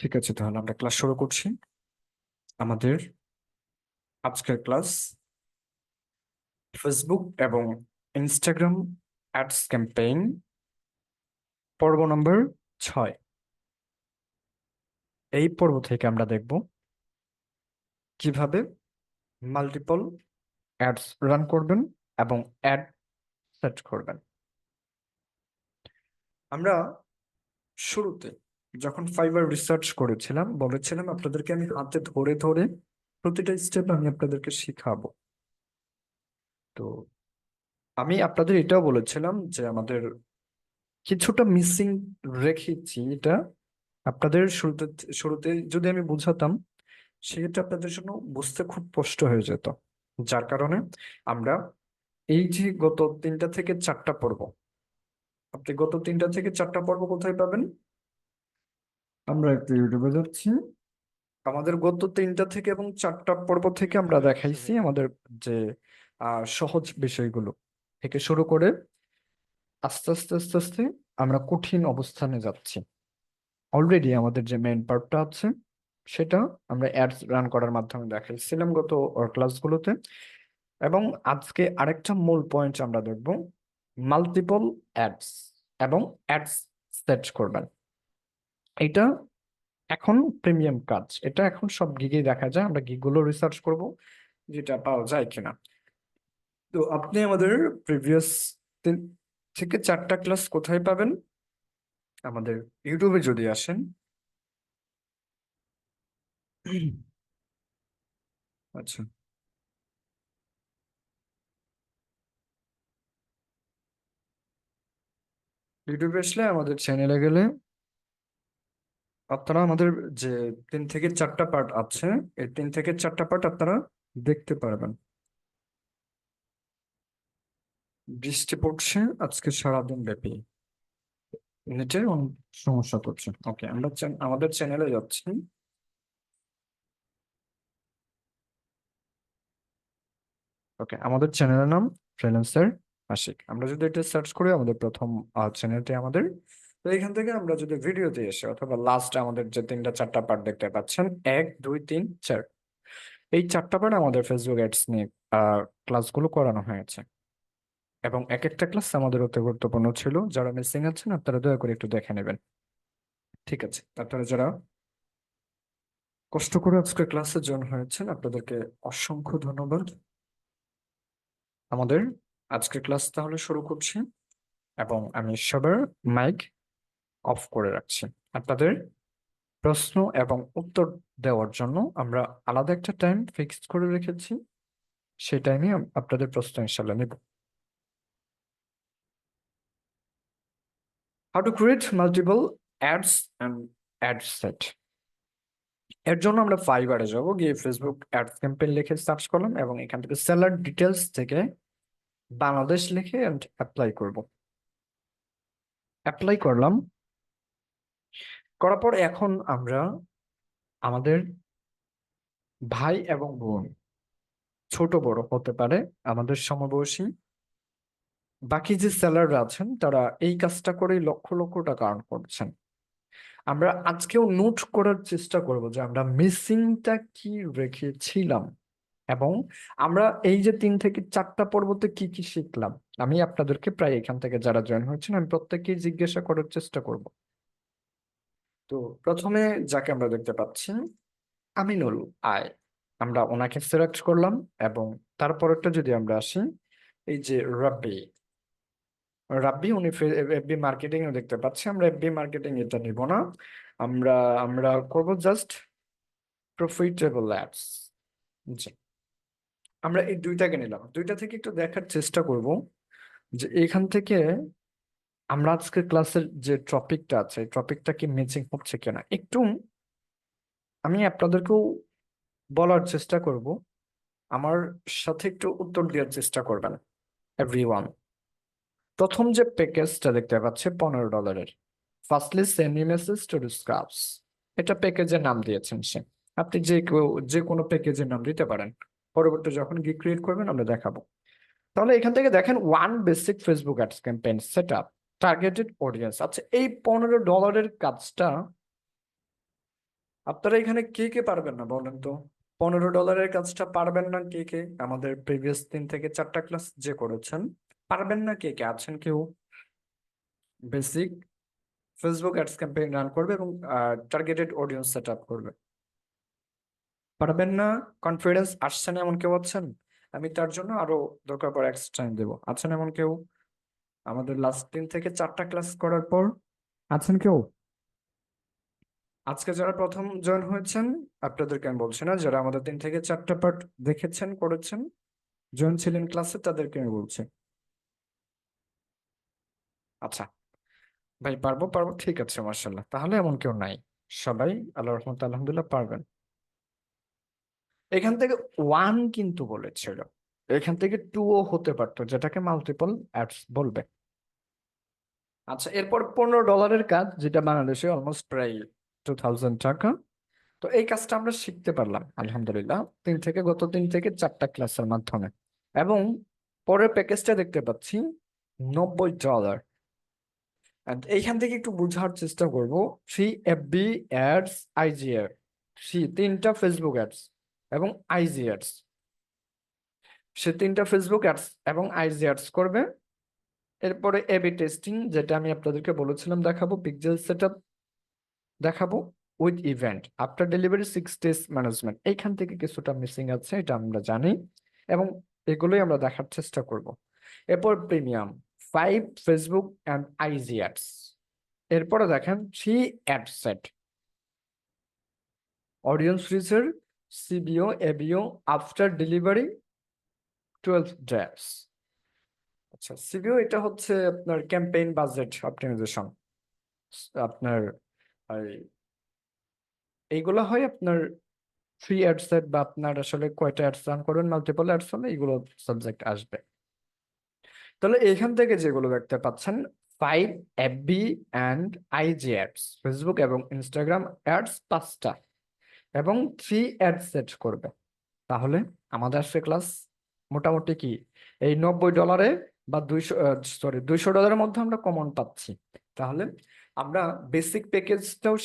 ঠিক আছে, তাহলে আমরা ক্লাস শুরু করছি। আমাদের আজকের ক্লাস ফেসবুক এবং ইনস্টাগ্রাম অ্যাডস ক্যাম্পেইন পর্ব নম্বর 6। এই পর্ব থেকে আমরা দেখব কিভাবে মাল্টিপল অ্যাডস রান করবেন এবং অ্যাড সেট করবেন। আমরা শুরুতে যখন ফাইবার রিসার্চ করেছিলাম বলেছিলাম আপনাদেরকে আমি হাতে ধরে ধরে প্রতিটা স্টেপ আমি আপনাদেরকে শিখাবো। তো আমি আপনাদের এটাও বলেছিলাম যে আমাদের কিছুটা মিসিং রেখেছি। এটা আপনাদের শুরুতে শুরুতে যদি আমি বুঝাতাম সেক্ষেত্রে আপনাদের জন্য বুঝতে খুব কষ্ট হয়ে যেত। যার কারণে আমরা এই যে গত 3টা থেকে 4টা পর্ব, আপনি গত 3টা থেকে 4টা পর্ব কোথায় পাবেন? আমরা একটু ইউটিউবে যাচ্ছি। আমাদের গত 3টা থেকে এবং 4টা পর্ব থেকে আমরা দেখাইছি আমাদের যে সহজ বিষয়গুলো থেকে শুরু করে আস্তে আস্তে আস্তে আস্তে আমরা কঠিন অবস্থানে যাচ্ছি। অলরেডি আমাদের যে মেইন পার্টটা আছে সেটা আমরা অ্যাডস রান করার মাধ্যমে দেখাইছিলাম গত ক্লাসগুলোতে। এবং আজকে আরেকটা মূল পয়েন্ট আমরা দেখব, মাল্টিপল অ্যাডস এবং অ্যাডস সেট করবেন। এটা এখন প্রিমিয়াম কাজ, এটা এখন সব গিগেই দেখা যায়। আমরা গিগগুলো রিসার্চ করব যেটা পাওয়া যায় কিনা। তো আপনি আমাদের প্রিভিয়াস 3 থেকে 4টা ক্লাস কোথায় পাবেন? আমাদের ইউটিউবে যদি আসেন, আচ্ছা, ইউটিউবে আসলে আমাদের চ্যানেলে গেলে আপনারা আমাদের যে 3 থেকে 4টা পার্ট আছে, এই 3 থেকে 4টা পার্ট আপনারা দেখতে পারবেন। বৃষ্টি পড়ছে আজকে সারাদিন ব্যাপী, নেটের অনেক সমস্যা করছে। ওকে, আমরা আমাদের চ্যানেলে যাচ্ছি। ওকে, আমাদের চ্যানেলের নাম ফ্রিল্যান্সার আশিক। আমরা যদি এটা সার্চ করি আমাদের প্রথম চ্যানেলটি আমাদের। তো এখান থেকে আমরা যদি ভিডিওতে এসে অথবা লাস্ট আমাদের যে 3টা 4টা পার্ট দেখতে পাচ্ছেন, 1 2 3 4, এই 4টা পার্ট আমাদের ফেসবুক অ্যাডস নিয়ে ক্লাসগুলো করানো হয়েছে। এবং এক একটা ক্লাস আমাদের অতি গুরুত্বপূর্ণ ছিল। যারা মিসিং আছেন আপনারা দয়া করে একটু দেখে নেবেন। ঠিক আছে, আপনারা যারা কষ্ট করে আজকে ক্লাসে জয়েন হয়েছেন আপনাদেরকে অসংখ্য ধন্যবাদ। আমাদের আজকের ক্লাস তাহলে শুরু করছি এবং আমি সবার মাইক অফ করে রাখছি। আপনাদের প্রশ্ন এবং উত্তর দেওয়ার জন্য আমরা আলাদা একটা টাইম ফিক্সড করে রেখেছি। সেই টাইমে আপনাদের প্রশ্ন ইনশাল্লাহ নেব। How to create multiple ads and ad set. এর জন্য আমরা ফাইবারে যাব, গিয়ে ফেসবুক অ্যাড ক্যাম্পেইন লিখে সার্চ করলাম এবং এখান থেকে সেলার ডিটেলস থেকে বাংলাদেশ লিখে অ্যাপ্লাই করব। অ্যাপ্লাই করলাম, করার পর এখন আমরা আমাদের ভাই এবং বোন, ছোট বড় হতে পারে, আমাদের সমবয়সী বাকি যে সেলাররা আছেন তারা এই কাজটা করেই লক্ষ লক্ষ টাকা আর্ন করছেন। আমরা আজকেও নোট করার চেষ্টা করব যে আমরা মিসিংটা কি রেখেছিলাম এবং আমরা এই যে 3 থেকে 4টা পর্বতে কি কি শিখলাম। আমি আপনাদেরকে প্রায় এখান থেকে যারা জয়েন হয়েছেন আমি প্রত্যেককেই জিজ্ঞাসা করার চেষ্টা করব। তো প্রথমে যাকে আমরা দেখতে পাচ্ছি, আমিনুল আয়, আমরা ওনাকে সিলেক্ট করলাম। এবং তারপরেরটা যদি আমরা আসি, এই যে রাব্বি, রাব্বি উনি এফবি মার্কেটিং এ দেখতে পাচ্ছি। আমরা এফবি মার্কেটিং এটা নিব না, আমরা আমরা করব জাস্ট প্রফিটেবল অ্যাডস। জি, আমরা এই দুইটাকে নিলাম। দুইটা থেকে একটু দেখার চেষ্টা করব যে এখান থেকে আমরা আজকে ক্লাসের যে টপিকটা আছে টপিকটা কি ম্যাচিং হচ্ছে কিনা। একটু আমি আপনাদেরকেও বলার চেষ্টা করব, আমার সাথে একটু উত্তর দেওয়ার চেষ্টা করবেন এভরিওয়ান। প্রথম যে প্যাকেজটা দেখতে পাচ্ছে $15, firstly send me message to discuss, এটা প্যাকেজের নাম দিয়েছেন সে। আপনি যে কোনো প্যাকেজের নাম দিতে পারেন। পরবর্তী যখন গিগ ক্রিয়েট করবেন আমরা দেখাবো। তাহলে এখান থেকে দেখেন one basic Facebook ads campaign set up, targeted audience. আচ্ছা, এই $15 কাজটা আপনারা এখানে কে কে পারবেন না বলেন তো? $15 কাজটা পারবেন না কে কে? আমাদের প্রিভিয়াস 3 থেকে 4টা ক্লাস যে করেছেন, পারবেন না কে কে আছেন কেউ? Basic Facebook ads campaign run করবে এবং টার্গেটেড অডিয়েন্স সেট আপ করবে, পারবেন না? কনফিডেন্স আসছে না এমন কেউ আছেন? আমি তার জন্য আরো দরকার পড়ে এক্সট্রা টাইম দেবো, আছেন এমন কেউ? আমাদের লাস্ট 3 থেকে 4টা ক্লাস করার পর আছেন কেউ? আজকে যারা প্রথম জয়েন হয়েছেন আপনাদেরকে আমি বলছি না, যারা আমাদের 3 থেকে 4টা পার্ট দেখেছেন করেছেন জয়েন ছিলেন ক্লাসে তাদেরকে আমি বলছি। আচ্ছা ভাই, পারবো পারবো, ঠিক আছে, মার্শাল্লাহ, তাহলে এমন কেউ নাই, সবাই আল্লাহ রহমত আলহামদুলিল্লাহ পারবেন। এখান থেকে ওয়ান কিন্তু বলেছিল, এখান থেকে টু ও হতে পারতো, যেটাকে মাল্টিপল অ্যাডস বলবে। আচ্ছা, এরপর $15 কাজ, যেটা বাংলাদেশে অলমোস্ট প্রায় 2000 টাকা। তো এই কাজটা আমরা শিখতে পারলাম আলহামদুলিল্লাহ গত 3 থেকে 4টা ক্লাসের মাধ্যমে। এবং পরের প্যাকেজটা দেখতে পাচ্ছি $90। And এইখান থেকে একটু বোঝার চেষ্টা করব। Free FB ads, IG ad, সে 3টা ফেসবুক অ্যাডস এবং আইজি অ্যাডস, সে 3টা ফেসবুক অ্যাডস এবং আইজি অ্যাডস করবে। এরপরে এবি টেস্টিং, যেটা আমি আপনাদেরকে বলেছিলাম দেখাবো, পিক্সেল সেটআপ দেখাবো, with event after delivery 6 days management. এইখান থেকে কিছুটা মিসিং আছে, এটা আমরা জানি, এবং এগুলোই আমরা দেখার চেষ্টা করব। এরপর premium 5 Facebook and IG ads. এরপরে দেখেন 3 ad set, audience research, সিবিও, ABO after delivery 12 days। আচ্ছা, সিবিও এটা হচ্ছে আপনার ক্যাম্পেইন বাজেট অপটিমাইজেশন। আপনার এইগুলো হয় আপনার ফ্রি অ্যাড সেট, বা আপনার আসলে কয়টা অ্যাডস রান করবেন, মাল্টিপল অ্যাডস হলে এইগুলো সাবজেক্ট আসবে। তাহলে এখান থেকে যেগুলো দেখতে পাচ্ছেন, 5 FB and IG ads, Facebook এবং ইনস্টাগ্রাম অ্যাডস 5টা, এবং 3 অ্যাড সেট করবে। তাহলে আমাদের আজকে ক্লাস মোটামুটি কি এই $90 বা 200 ডলারের মধ্যে আমরা কমন পাচ্ছি। তাহলে আমরা বেসিক প্যাকেজটাও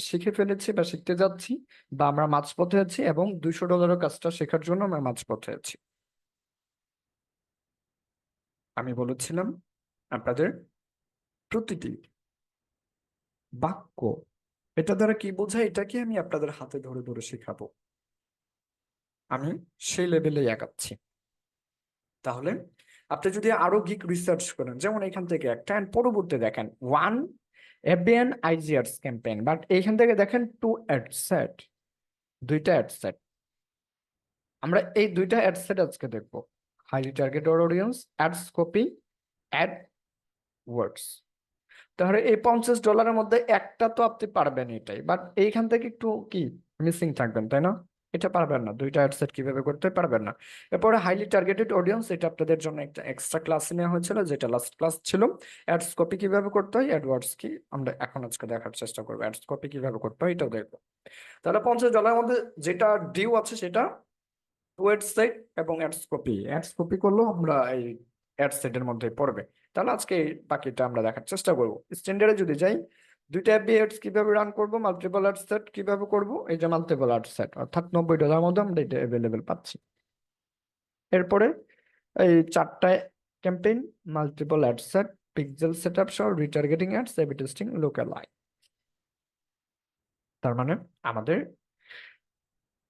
শিখে ফেলেছি বা শিখতে যাচ্ছি, বা আমরা মাঝপথে আছি, এবং $200 কাজটা শেখার জন্য আমরা মাঝপথে আছি। আমি বলেছিলাম আপনাদের প্রতিটি বাক্য এটা দ্বারা কি বোঝায়, এটাকে আমি আপনাদের হাতে ধরে ধরে শেখাবো, আমি সেই লেভেলে আগাচ্ছি। তাহলে আপনি যদি আরো গিক রিসার্চ করেন, যেমন এখান থেকে একটা and পরবর্তী দেখেন 1 এবিএন আইজিআরস ক্যাম্পেইন, বাট এইখান থেকে দেখেন 2 অ্যাড সেট, 2টা অ্যাড সেট। আমরা এই 2টা অ্যাড সেট আজকে দেখবো, highly targeted audience, ads copy, ad words. তাহলে এই $50 মধ্যে একটা তো আপনি পারবেন এটাই, বাট এইখান থেকে একটু কি মিসিং থাকবেন, তাই না? এটা পারবেন না, 2টা অ্যাডসেট কিভাবে করতে পারবেন না। এরপরে হাইলি টার্গেটেড অডিয়েন্স, এটা আপনাদের জন্য একটা এক্সট্রা ক্লাস নেওয়া হয়েছিল, যেটা লাস্ট ক্লাস ছিল। অ্যাডস কপি কিভাবে করতে হয়, অ্যাডওয়ার্ডস কি, আমরা এখন আজকে দেখার চেষ্টা করবো, অ্যাডস কপি কিভাবে করতে হয় এটাও দেখবো। তাহলে $50 মধ্যে যেটা ডিউ আছে সেটা ওয়েবসাইট এবং অ্যাডস কপি করলেও আমরা এই অ্যাড সেটের মধ্যে পড়বে। তাহলে আজকে এই বাকিটা আমরা দেখার চেষ্টা করব। স্ট্যান্ডার্ডে যদি যাই, 2টা অ্যাপি অ্যাডস কিভাবে রান করব, মাল্টিপল অ্যাড সেট কিভাবে করব, এই যে মাল্টিপল অ্যাড সেট, অর্থাৎ $90 মধ্যে আমরা এটা অ্যাভেলেবেল পাচ্ছি। এরপরে এই 4টা campaign, multiple ad set, pixel setup সহ retargeting ads, AB testing, localise. তার মানে আমাদের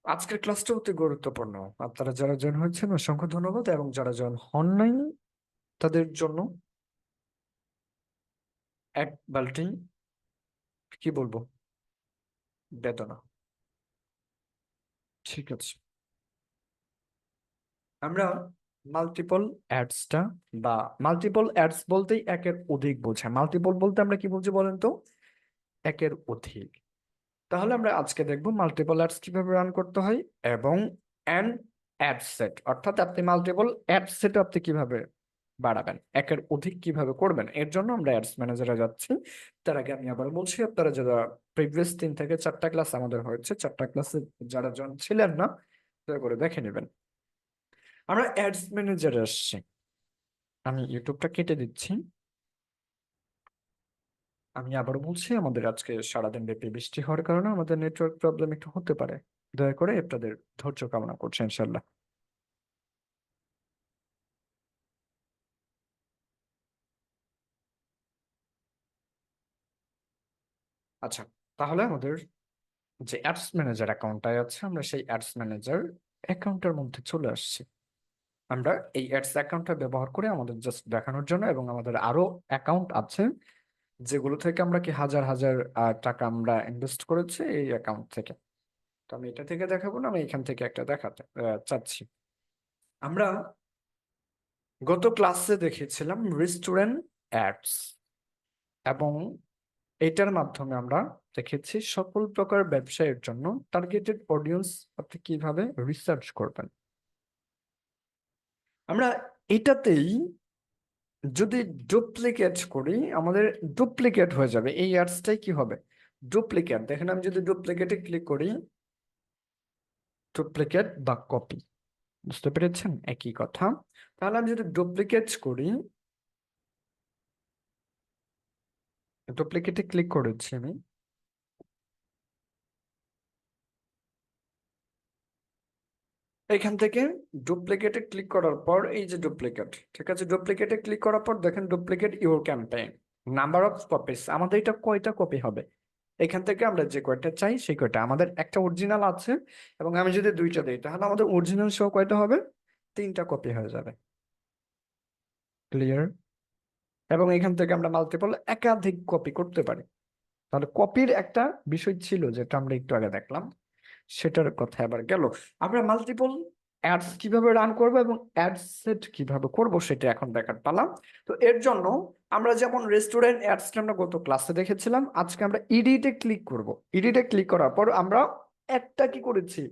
আজকের ক্লাসটা অতি গুরুত্বপূর্ণ। আপনারা যারা জয়েন হয়েছেন অসংখ্য ধন্যবাদ, এবং যারা জয়েন হন নাই তাদের জন্য এক বালতি কি বলবো বেদনা। ঠিক আছে, আমরা মাল্টিপল অ্যাডসটা, বা মাল্টিপল অ্যাডস বলতেই একের অধিক বোঝায়। মাল্টিপল বলতে আমরা কি বলছি বলেন তো? একের অধিক। তাহলে আমরা আজকে দেখবো মাল্টিপল অ্যাডস কিভাবে রান করতে হয়, এবং অ্যান অ্যাড সেট, অর্থাৎ আপনি মাল্টিপল অ্যাড সেট আপনি কিভাবে বাড়াবেন, একের অধিক কিভাবে করবেন। এর জন্য আমরা অ্যাডস ম্যানেজারে যাচ্ছি। তার আগে আমি আবার বলছি, আপনারা যারা প্রিভিয়াস 3 থেকে 4টা ক্লাস আমাদের হয়েছে, 4টা ক্লাসে যারা জন ছিলেন না, দয়া করে দেখে নেবেন। আমরা অ্যাডস ম্যানেজারে আসছি, আমি ইউটিউবটা কেটে দিচ্ছি। আমি আবারও বলছি, আমাদের আজকে সারাদিন ব্যাপী বৃষ্টি হওয়ার কারণে আমাদের নেটওয়ার্ক প্রবলেম একটু হতে পারে। দয়া করে আপনাদের ধৈর্য কামনা করছি ইনশাল্লাহ। আচ্ছা, তাহলে আমাদের যে অ্যাডস ম্যানেজার অ্যাকাউন্টটা আছে, আমরা সেই অ্যাডস ম্যানেজার অ্যাকাউন্টের মধ্যে চলে আসছি। আমরা এই অ্যাডস অ্যাকাউন্টটা ব্যবহার করে আমাদের জাস্ট দেখানোর জন্য, এবং আমাদের আরো অ্যাকাউন্ট আছে যেগুলো থেকে আমরা কি হাজার হাজার টাকা আমরা ইনভেস্ট করেছি এই অ্যাকাউন্ট থেকে। তো আমি এটা থেকে দেখাবো না, আমি এখান থেকে একটা দেখাতে চাচ্ছি। আমরা গত ক্লাসে দেখেছিলাম রেস্টুরেন্ট অ্যাডস, এবং এটার মাধ্যমে আমরা দেখেছি সকল প্রকার ব্যবসায়ের জন্য টার্গেটেড অডিয়েন্স আপনি কিভাবে রিসার্চ করবেন। আমরা এটাতেই যদি ডুপ্লিকেট করি, আমাদের ডুপ্লিকেট হয়ে যাবে। এই অ্যাডসটাই কি হবে? ডুপ্লিকেট। দেখেন, আমি যদি ডুপ্লিকেটে ক্লিক করি, ডুপ্লিকেট বা কপি, বুঝতে পেরেছেন একই কথা। তাহলে আমি যদি ডুপ্লিকেট করি, ডুপ্লিকেটে ক্লিক করেছি আমি, এখান থেকে ডুপ্লিকেটে ক্লিক করার পর এই যে ডুপ্লিকেট, ঠিক আছে, ডুপ্লিকেটে ক্লিক করার পর দেখেন duplicate your campaign, number of copies, আমাদের এটা কয়টা কপি হবে। এখান থেকে আমরা যে কয়টা চাই সেই কয়টা, আমাদের একটা অরিজিনাল আছে, এবং আমি যদি দুইটা দিই তাহলে আমাদের অরিজিনাল সহ কয়টা হবে? তিনটা কপি হয়ে যাবে। ক্লিয়ার? এবং এখান থেকে আমরা মাল্টিপল একাধিক কপি করতে পারি। তাহলে কপির একটা বিষয় ছিল যেটা আমরা একটু আগে দেখলাম, সেটার কথা আবার গেল। আমরা মাল্টিপল অ্যাডস কিভাবে রান করব এবং অ্যাড সেট কিভাবে করব সেটা এখন দেখার পালা। তো এর জন্য আমরা যেমন রেস্টুরেন্ট অ্যাডসটা আমরা গত ক্লাসে দেখেছিলাম, আজকে আমরা ইডিটে ক্লিক করব। ইডিটে ক্লিক করার পর আমরা একটা কি করেছি,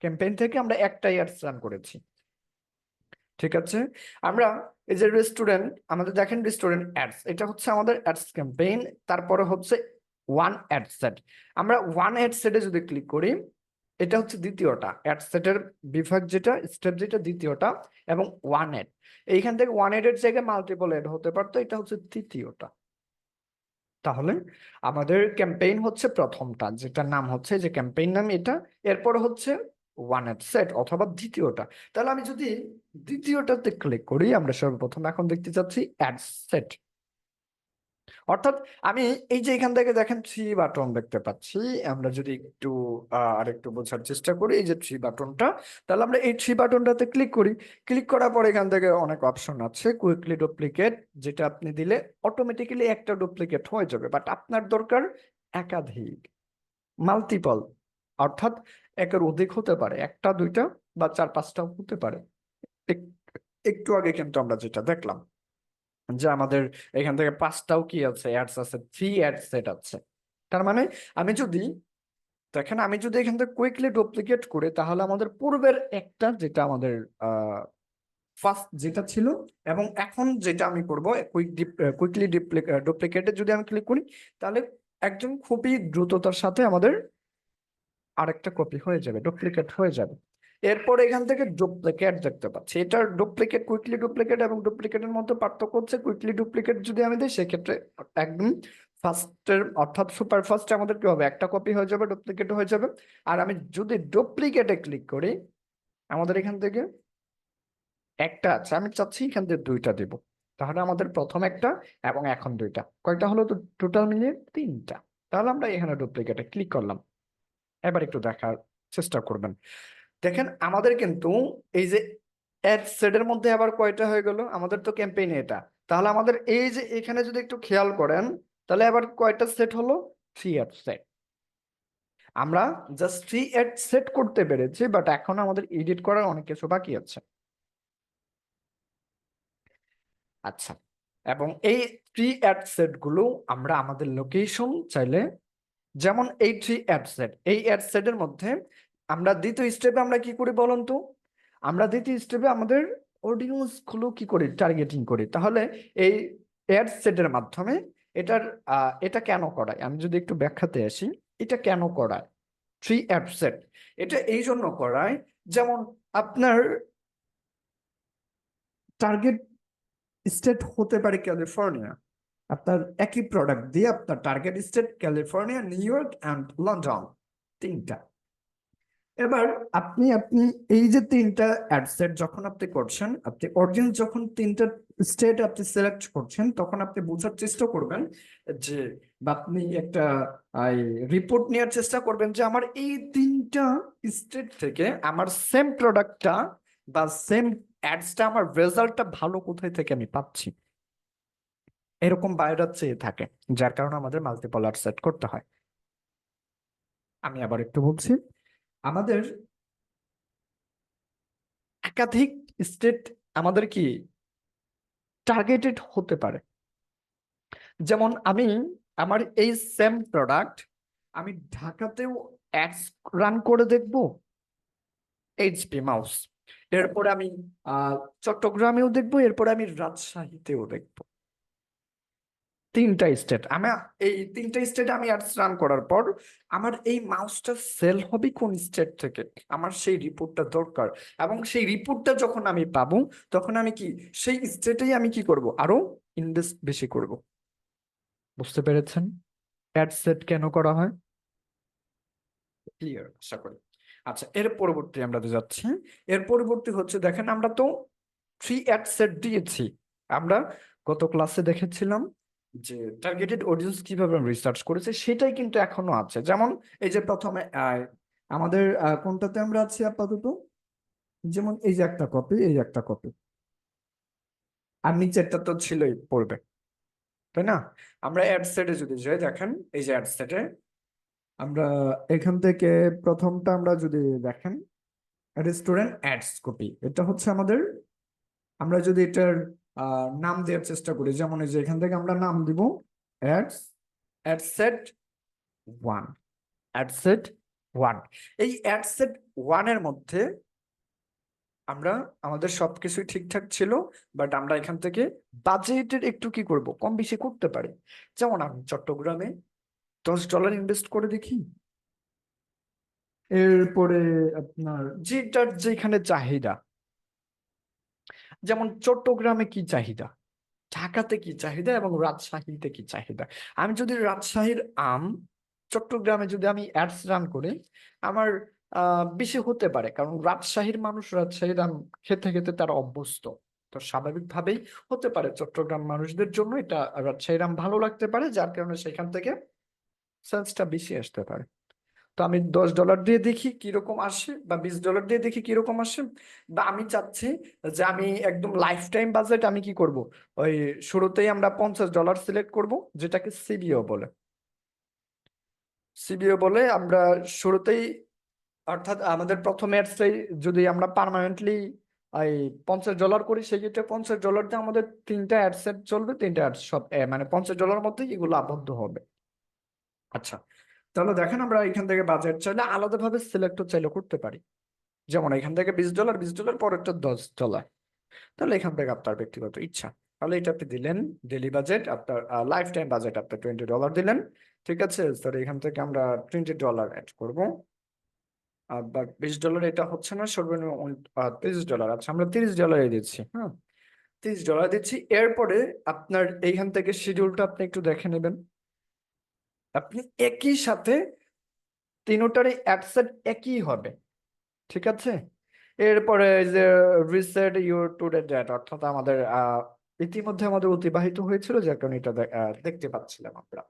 ক্যাম্পেইন থেকে আমরা একটাই অ্যাডস রান করেছি, ঠিক আছে। আমরা এই যে রেস্টুরেন্ট, আমাদের দেখেন রেস্টুরেন্ট অ্যাডস, এটা হচ্ছে আমাদের অ্যাডস ক্যাম্পেইন। তারপরে হচ্ছে ওয়ান অ্যাড সেট। আমরা ওয়ান অ্যাড সেটে যদি ক্লিক করি, এটা হচ্ছে দ্বিতীয়টা অ্যাড সেটের বিভাগ, যেটা স্টেপ, যেটা দ্বিতীয়টা, এবং ওয়ান অ্যাড, এইখান থেকে ওয়ান অ্যাড এর জায়গায় মাল্টিপল অ্যাড হতে পারতো, এটা হচ্ছে তৃতীয়টা। তাহলে আমাদের ক্যাম্পেইন হচ্ছে প্রথমটা, যেটার নাম হচ্ছে যে ক্যাম্পেইন নাম এটা, এরপর হচ্ছে ওয়ান অ্যাড সেট অথবা দ্বিতীয়টা। তাহলে আমি যদি দ্বিতীয়টাতে ক্লিক করি, আমরা সর্বপ্রথম এখন দেখতে চাচ্ছি অ্যাড সেট, অর্থাৎ আমি এই যে এখান থেকে দেখেন থ্রি বাটন দেখতে পাচ্ছি। আমরা যদি একটু আর একটু বোঝার চেষ্টা করি, এই যে থ্রি বাটনটা, তাহলে আমরা এই থ্রি বাটনটাতে ক্লিক করি। ক্লিক করার পর এখান থেকে অনেক অপশন আছে, কুইকলি ডুপ্লিকেট, যেটা আপনি দিলে অটোমেটিক্যালি একটা ডুপ্লিকেট হয়ে যাবে, বাট আপনার দরকার একাধিক, মাল্টিপল, অর্থাৎ একের অধিক হতে পারে, একটা দুইটা বা চার পাঁচটাও হতে পারে। এক- একটু আগে কিন্তু আমরা যেটা দেখলাম যে আমাদের এখান থেকে পাঁচটাও কি আছে, অ্যাডস আছে, থ্রি অ্যাড সেট আছে। তার মানে আমি যদি দেখেন, আমি যদি এখান থেকে কুইকলি ডুপ্লিকেট করি, তাহলে আমাদের পূর্বের একটা, যেটা আমাদের ফার্স্ট যেটা ছিল, এবং এখন যেটা আমি করব কুইকলি ডুপ্লিকেটে যদি আমি ক্লিক করি, তাহলে একদম খুবই দ্রুততার সাথে আমাদের আরেকটা কপি হয়ে যাবে, ডুপ্লিকেট হয়ে যাবে। এরপর এখান থেকে ডুপ্লিকেট দেখতে পাচ্ছি, এটার ডুপ্লিকেট, কুইকলি ডুপ্লিকেট এবং ডুপ্লিকেটের মধ্যে পার্থক্য হচ্ছে, কুইকলি ডুপ্লিকেট যদি আমি দিই সেক্ষেত্রে একদম ফার্স্টের অর্থাৎ সুপার ফার্স্টে আমাদের কি হবে, একটা কপি হয়ে যাবে, ডুপ্লিকেট হয়ে যাবে। আর আমি যদি ডুপ্লিকেটে ক্লিক করি, আমাদের এখান থেকে একটা আছে, আমি চাচ্ছি এখান থেকে দুইটা দিব, তাহলে আমাদের প্রথম একটা এবং এখন দুইটা, কয়টা হলো তো, টোটাল মিলিয়ে তিনটা। তাহলে আমরা এখানে ডুপ্লিকেটে ক্লিক করলাম। এবার একটু দেখার চেষ্টা করবেন। দেখেন আমাদের কিন্তু এই যে অ্যাড সেটের মধ্যে আবার কয়টা হয়ে গেল, আমাদের তো ক্যাম্পেইন এটা, তাহলে আমাদের এই যে এখানে যদি একটু খেয়াল করেন, তাহলে আবার কয়টা সেট হলো, থ্রি অ্যাড সেট। আমরা জাস্ট থ্রি অ্যাড সেট করতে পেরেছি, বাট এখন আমাদের এডিট করার অনেক কিছু বাকি আছে। আচ্ছা, এবং এই থ্রি অ্যাড সেট গুলো আমরা আমাদের লোকেশন চাইলে, যেমন এই থ্রি অ্যাড সেট, এই অ্যাড সেটের মধ্যে আমরা দ্বিতীয় স্টেপে আমরা কি করি বলুন তো, আমরা দ্বিতীয় স্টেপে আমাদের অডিয়েন্স গুলো কি করি, টার্গেটিং করি। তাহলে এই অ্যাড সেটের মাধ্যমে এটার এটা কেন করায়, আমি যদি একটু ব্যাখ্যাতে আসি, এটা কেন করায় থ্রি অ্যাড সেট, এটা এই জন্য করায়, যেমন আপনার টার্গেট স্টেট হতে পারে ক্যালিফোর্নিয়া, আপনার একই প্রোডাক্ট দিয়ে আপনার target state California, new York and London, তিনটা। এবার আপনি আপনি এই যে তিনটা অ্যাড সেট যখন আপনি করছেন, আপনি অডিয়েন্স যখন তিনটা স্টেট আপনি সিলেক্ট করছেন, তখন আপনি বোঝার চেষ্টা করবেন যে, বা আপনি একটা রিপোর্ট নেওয়ার চেষ্টা করবেন যে আমার এই তিনটা স্টেট থেকে আমার সেম প্রোডাক্টটা বা সেম অ্যাডসটা, আমার রেজাল্টটা ভালো কোথায় থেকে আমি পাচ্ছি। এরকম বায়োডা চেয়ে থাকে, যার কারণে আমাদের মাল্টিপল অ্যাড সেট করতে হয়। আমি আবার একটু বলছি, আমাদের একাধিক স্টেট আমাদের কি টার্গেটেড হতে পারে। যেমন আমি আমার এই সেম প্রোডাক্ট আমি ঢাকাতেও অ্যাডস রান করে দেখব, এইচপি মাউস। এরপরে আমি চট্টগ্রামেও দেখবো, এরপরে আমি রাজশাহীতেও দেখবো। তিনটা স্টেট আমি, এই তিনটা স্টেটে আমি অ্যাডস রান করার পর আমার এই মাউসটা সেল হবে কোন স্টেট থেকে, আমার সেই রিপোর্টটা দরকার। এবং সেই রিপোর্টটা যখন আমি পাবো, তখন আমি কি সেই স্টেটেই আমি কি করব, আরো ইনভেস্ট বেশি করব। বুঝতে পেরেছেন অ্যাড সেট কেন করা হয়? ক্লিয়ার আশা করি। আচ্ছা, এর পরবর্তী আমরা তো যাচ্ছি। এর পরবর্তী হচ্ছে, দেখেন আমরা তো থ্রি অ্যাড সেট দিয়েছি। আমরা গত ক্লাসে দেখেছিলাম যে টার্গেটেড অডিয়েন্স কিভাবে রিসার্চ করেছে, সেটাই কিন্তু এখনো আছে। যেমন এই যে প্রথমে আমাদের কোনটাতে আমরা আছি আপাতত, যেমন এই যে একটা কপি, এই যে একটা কপি, আর নিচেরটা তো ছিলই পড়বে, তাই না? আমরা অ্যাড সেটে যদি যাই, দেখেন এই যে অ্যাড সেটে আমরা এখান থেকে প্রথমটা আমরা যদি দেখেন, রেস্টুরেন্ট অ্যাডস কপি, এটা হচ্ছে আমাদের, আমরা যদি এটার নাম দেওয়ার চেষ্টা করি, যেমন এই যে এখান থেকে আমরা নাম দিব ads, ad set one, ad set one. এই অ্যাডসেট ওয়ানের মধ্যে আমরা, আমাদের সবকিছুই ঠিকঠাক ছিল, বাট আমরা এখান থেকে বাজেটের একটু কি করব, কম বেশি করতে পারি। যেমন আমি চট্টগ্রামে $10 ইনভেস্ট করে দেখি, এরপরে আপনার যেটার যেখানে চাহিদা, যেমন চট্টগ্রামে কি চাহিদা, ঢাকাতে কি চাহিদা, এবং রাজশাহীতে কি চাহিদা। আমি যদি রাজশাহীর আম চট্টগ্রামে যদি আমি অ্যাডস রান করি, আমার বেশি হতে পারে, কারণ রাজশাহীর মানুষ রাজশাহীর আম খেতে খেতে তারা অভ্যস্ত। তো স্বাভাবিকভাবেই হতে পারে চট্টগ্রাম মানুষদের জন্য এটা রাজশাহীর আম ভালো লাগতে পারে, যার কারণে সেখান থেকে সেন্সটা বেশি আসতে পারে। তো আমি $10 দিয়ে দেখি কিরকম আসে, বা $20 দিয়ে দেখি কিরকম আসে। বা আমি চাচ্ছি যে আমি একদম লাইফ টাইম বাজেট আমি কি করব, ওই শুরুতেই আমরা $50 সিলেক্ট করব, যেটাকে সিবিও বলে। সিবিও বলে আমরা শুরুতেই, অর্থাৎ আমাদের প্রথম অ্যাডসটাই যদি আমরা পার্মানেন্টলি এই $50 করি, সেক্ষেত্রে $50 দিয়ে আমাদের তিনটা অ্যাডসেট চলবে, তিনটা অ্যাডস সব মানে $50 মধ্যে এগুলো আবদ্ধ হবে। আচ্ছা, তাহলে দেখেন আমরা এখান থেকে বাজেট চাইলে আলাদাভাবে সিলেক্টও চাইলে করতে পারি। যেমন এখান থেকে $20, $20 পরেরটা $10, তাহলে এখান থেকে আপনার ব্যক্তিগত ইচ্ছা। তাহলে এটা আপনি দিলেন ডেলি বাজেট, আপনার লাইফ টাইম বাজেট আপনার $20 দিলেন। ঠিক আছে স্যার, এখান থেকে আমরা $20 অ্যাড করবো। আবার $20 এটা হচ্ছে না, সর্বনিম্ন $30। আচ্ছা, আমরা $30 দিচ্ছি, হ্যাঁ $30 দিচ্ছি। এরপরে আপনার এইখান থেকে শিডিউলটা আপনি একটু দেখে নেবেন। আপনি একই সাথে তিনোটারই অ্যাডসেট একই হবে, ঠিক আছে। এরপরে এই যে রিসেট ইউর টুডে ডেট, অর্থাৎ আমাদের ইতিমধ্যে আমাদের অতিবাহিত হয়েছিল, যার কারণে এটা দেখতে পাচ্ছিলাম আমরা।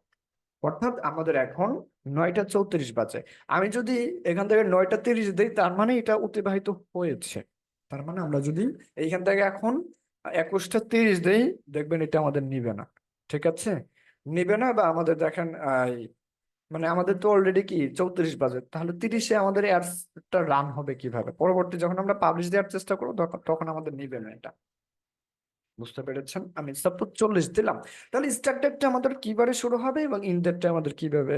অর্থাৎ আমাদের এখন 9টা 34 বাজে। আমি যদি এখান থেকে 9টা 30 দিই, তার মানে এটা অতিবাহিত হয়েছে। তার মানে আমরা যদি এইখান থেকে এখন 21টা 30 দিই, দেখবেন এটা আমাদের নিবে না, ঠিক আছে। নিবে না, বা আমাদের দেখেন মানে আমাদের তো অলরেডি কি 34 বাজে, তাহলে 30-এ আমাদের অ্যাডসটা রান হবে কিভাবে? পরবর্তী যখন আমরা পাবলিশ দেওয়ার চেষ্টা করবো, তখন তখন আমাদের নিবে না এটা। বুঝতে পেরেছেন? আমি সাপোজ 40 দিলাম, তাহলে স্টার্ট ডেটটা আমাদের কিবারে শুরু হবে এবং ইন ডেটটা আমাদের কিভাবে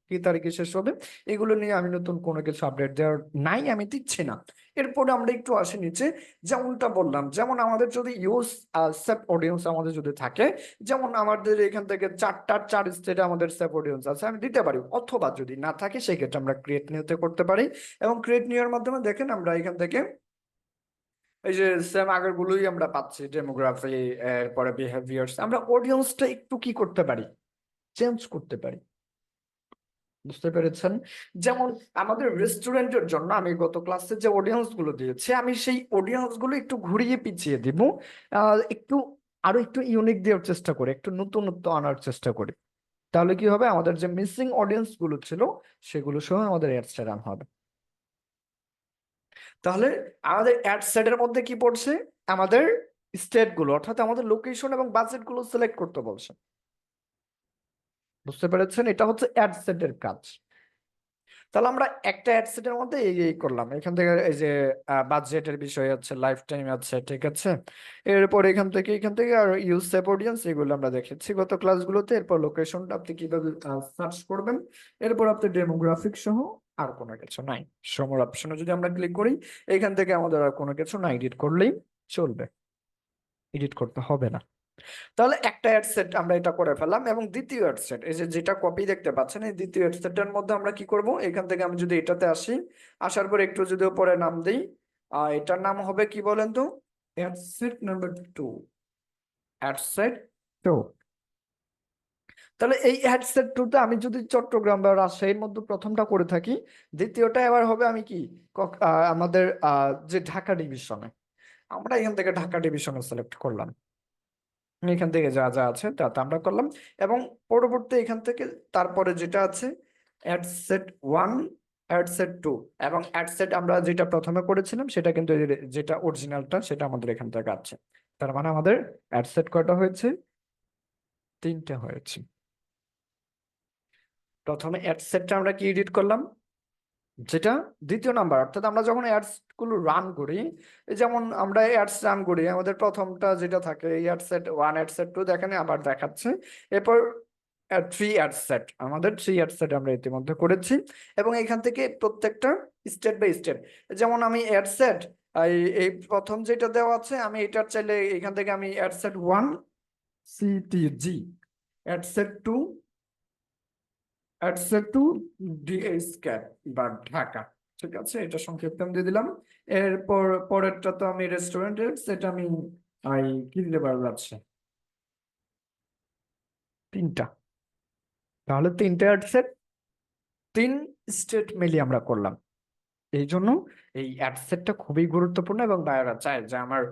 কি তারিখে শেষ হবে, এগুলো নিয়ে আমি নতুন কোনো কিছু আপডেট দেওয়ার নাই, আমি দিচ্ছি না। এরপরে আমরা একটু আসি নিচে, যেমনটা বললাম, যেমন আমাদের যদি ইউজ সেভ অডিয়েন্স আমাদের যদি থাকে, যেমন আমাদের এখান থেকে 4 স্টেটে আমাদের সেভ অডিয়েন্স আছে, আমি দিতে পারি। অথবা যদি না থাকে, সেক্ষেত্রে আমরা ক্রিয়েট নিউতে করতে পারি। এবং ক্রিয়েট নিউয়ের মাধ্যমে দেখেন আমরা এখান থেকে এই যে সেম আগের গুলোই আমরা পাচ্ছি, ডেমোগ্রাফি, এরপরে বিহেভিয়ার্স। আমরা অডিয়েন্সটা একটু কি করতে পারি, চেঞ্জ করতে পারি। বুঝতে পেরেছেন? যেমন আমাদের রেস্টুরেন্টের জন্য আমি গত ক্লাসে যে অডিয়েন্স গুলো দিয়েছি, আমি সেই অডিয়েন্স গুলো একটু ঘুরিয়ে পিছিয়ে দিব, একটু আরো একটু ইউনিক দেওয়ার চেষ্টা করি, একটু নতুনত্ব আনার চেষ্টা করি। তাহলে কি হবে, আমাদের যে মিসিং অডিয়েন্স গুলো ছিল সেগুলো সহ আমাদের অ্যাডসটা রান হবে। তাহলে আমাদের অ্যাড সেটের মধ্যে কি পড়ছে, আমাদের স্টেট গুলো, অর্থাৎ আমাদের লোকেশন এবং বাজেট গুলো সিলেক্ট করতে বলছে। বুঝতে পেরেছেন? এটা হচ্ছে অ্যাড সেটের কাজ। তাহলে আমরা একটা অ্যাড সেটের মধ্যে এই করলাম, এখান থেকে এই যে বাজেটের বিষয় আছে, লাইফ টাইম আছে, ঠিক আছে। এরপর এখান থেকে আর ইউজ সেভ অডিয়েন্স, এগুলো আমরা দেখেছি গত ক্লাসগুলোতে। এরপর লোকেশনটা আপনি কিভাবে সার্চ করবেন, এরপর আপনি ডেমোগ্রাফিক সহ আর কোনো কিছু নাই। সমর অপশনে যদি আমরা ক্লিক করি, এখান থেকে আমাদের আর কোনো কিছু না, এডিট করলেই চলবে, এডিট করতে হবে না। তাহলে একটা অ্যাড সেট আমরা এটা করে ফেললাম, এবং দ্বিতীয় অ্যাড সেট, এই যে যেটা কপি দেখতে পাচ্ছেন, এই দ্বিতীয় অ্যাড সেটের মধ্যে আমরা কি করব, এখান থেকে আমি যদি এটাতে আসি, আসার পর একটু যদি উপরে নাম দিই, এটার নাম হবে কি বলেন তো, ad set number 2, ad set 2। তাহলে এই অ্যাড সেট 2তে আমি যদি চট্টগ্রাম বা রাজশাহীর মধ্যে প্রথমটা করে থাকি, দ্বিতীয়টা এবার হবে আমি কি আমাদের যে ঢাকা ডিভিশনে, আমরা এখান থেকে ঢাকা ডিভিশনে সিলেক্ট করলাম। এখান থেকে যা যা আছে তা তা আমরা করলাম, এবং পরবর্তী এখান থেকে তারপরে যেটা আছে অ্যাড সেট 1, অ্যাড সেট 2, এবং অ্যাড সেট আমরা যেটা প্রথমে করেছিলাম সেটা কিন্তু যেটা অরিজিনালটা সেটা আমাদের এখান থেকে আছে। তার মানে আমাদের অ্যাড সেট কয়টা হয়েছে, 3টে হয়েছে। প্রথমে অ্যাড সেটটা আমরা কি এডিট করলাম, যেটা দ্বিতীয় নাম্বার, অর্থাৎ আমরা যখন অ্যাডস গুলো রান করি, যেমন আমরা অ্যাডস রান করি, আমাদের প্রথমটা যেটা থাকে অ্যাড সেট 1, অ্যাড সেট 2 দেখেন আবার দেখাচ্ছে। এরপর 3 অ্যাড সেট, আমাদের 3 অ্যাড সেট আমরা ইতিমধ্যে করেছি, এবং এখান থেকে প্রত্যেকটা স্টেপ বাই স্টেপ, যেমন আমি অ্যাড সেট এই প্রথম যেটা দেওয়া আছে, আমি এটার চাইলে এখান থেকে আমি ad set 1 CTG, ad set 2 DS cap বা ঢাকা, ঠিক আছে, এটা সংক্ষিপ্ত আমি দিয়ে দিলাম। এরপর পরেরটা তো আমি রেস্টুরেন্টের, সেটা আমি কি দিতে পারবো, আচ্ছা 3টা। তাহলে 3টে অ্যাডসেট 3 স্টেট মিলিয়ে আমরা করলাম। এই জন্য এই অ্যাডসেটটা খুবই গুরুত্বপূর্ণ, এবং বায়োরা চায় যে আমার